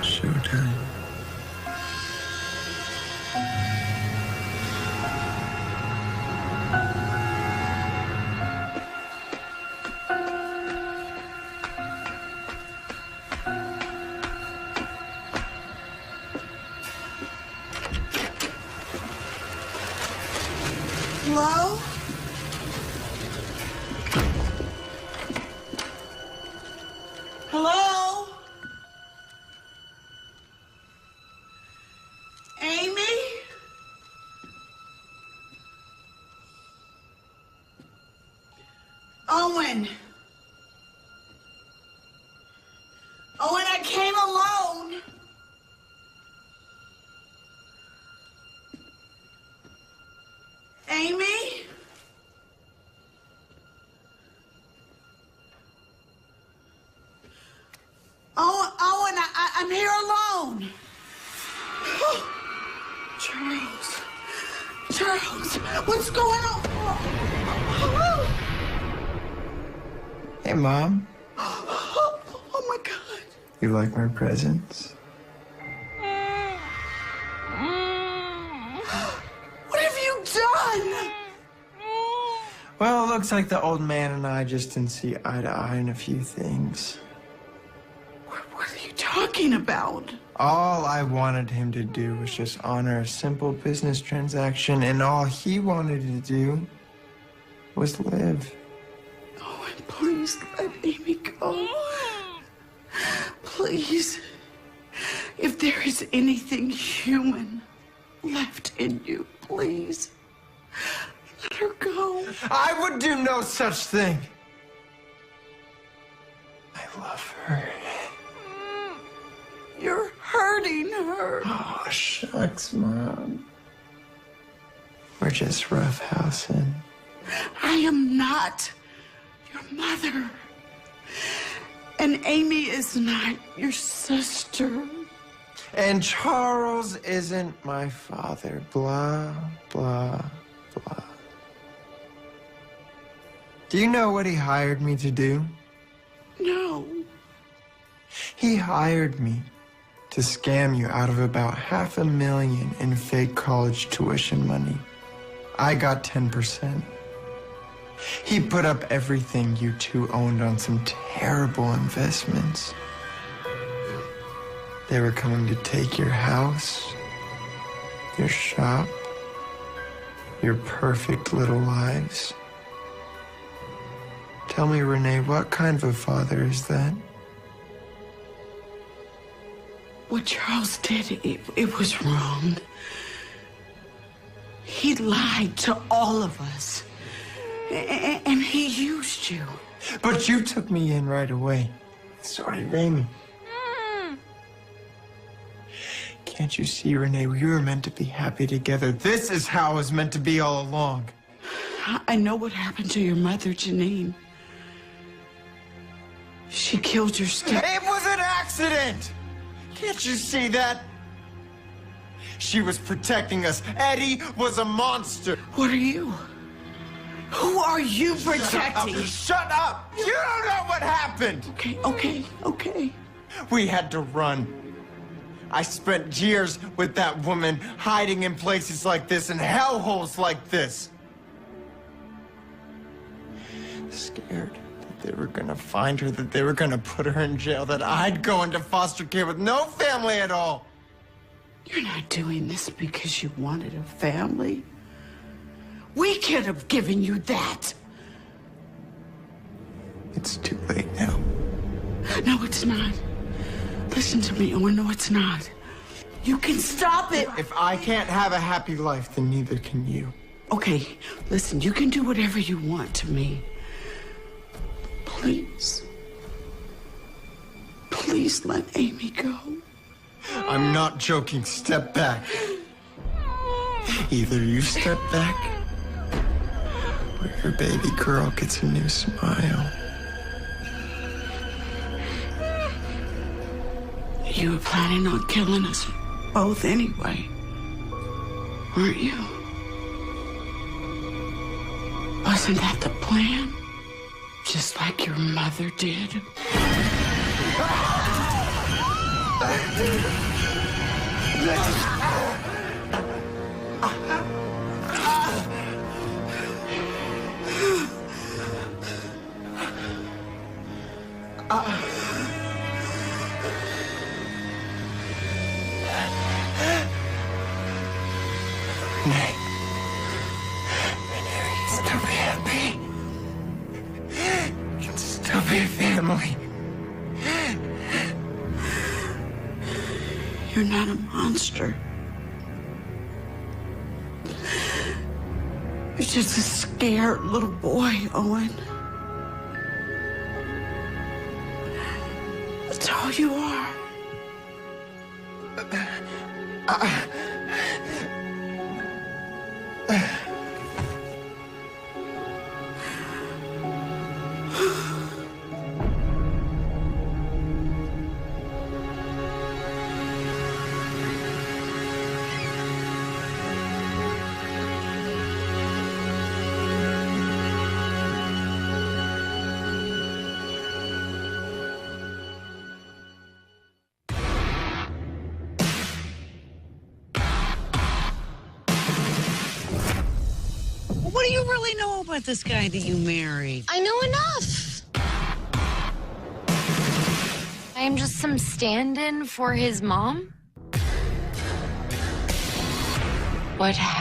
Speaker 7: Showtime.
Speaker 5: Hello? Hello? Amy? Owen? Amy? Oh, Owen, I'm here alone. Charles, what's going on?
Speaker 7: Hey, Mom.
Speaker 5: Oh my God.
Speaker 7: You like my presents?
Speaker 5: What have you done?
Speaker 7: Well, it looks like the old man and I just didn't see eye to eye in a few things.
Speaker 5: What are you talking about?
Speaker 7: All I wanted him to do was just honor a simple business transaction, and all he wanted to do was live.
Speaker 5: Oh, and please let Amy go. Please. If there is anything human left in you, please let her go.
Speaker 7: I would do no such thing. I love her.
Speaker 5: You're hurting her.
Speaker 7: Oh, shucks, Mom. We're just roughhousing.
Speaker 5: I am not your mother. And Amy is not your sister.
Speaker 7: And Charles isn't my father. Blah, blah, blah. Do you know what he hired me to do?
Speaker 5: No.
Speaker 7: He hired me to scam you out of about $500,000 in fake college tuition money. I got 10%. He put up everything you two owned on some terrible investments. They were coming to take your house, your shop, your perfect little lives. Tell me, Renee, what kind of a father is that?
Speaker 5: What Charles did, it was wrong. He lied to all of us. And he used you.
Speaker 7: But you took me in right away. So did Amy. Can't you see, Renee? We were meant to be happy together. This is how it was meant to be all along.
Speaker 5: I know what happened to your mother, Janine. She killed your step.
Speaker 7: It was an accident! Can't you see that? She was protecting us. Eddie was a monster.
Speaker 5: What are you? Who are you protecting?
Speaker 7: Shut up! You don't know what happened!
Speaker 5: Okay.
Speaker 7: We had to run. I spent years with that woman hiding in places like this and hellholes like this. Scared that they were gonna find her, that they were gonna put her in jail, that I'd go into foster care with no family at all.
Speaker 5: You're not doing this because you wanted a family. We could have given you that.
Speaker 7: It's too late now.
Speaker 5: No, it's not. Listen to me, Owen. No, it's not. You can stop it.
Speaker 7: If I can't have a happy life, then neither can you.
Speaker 5: Okay, listen, you can do whatever you want to me. Please. Please let Amy go.
Speaker 7: I'm not joking. Step back. Either you step back, or your baby girl gets a new smile.
Speaker 5: You were planning on killing us both anyway, weren't you? Wasn't that the plan? Just like your mother did?
Speaker 7: Renee, we can still be happy. We can still be a family.
Speaker 5: You're not a monster. You're just a scared little boy, Owen. That's all you are. What do you really know about this guy that you married?
Speaker 2: I know enough. I am just some stand-in for his mom. What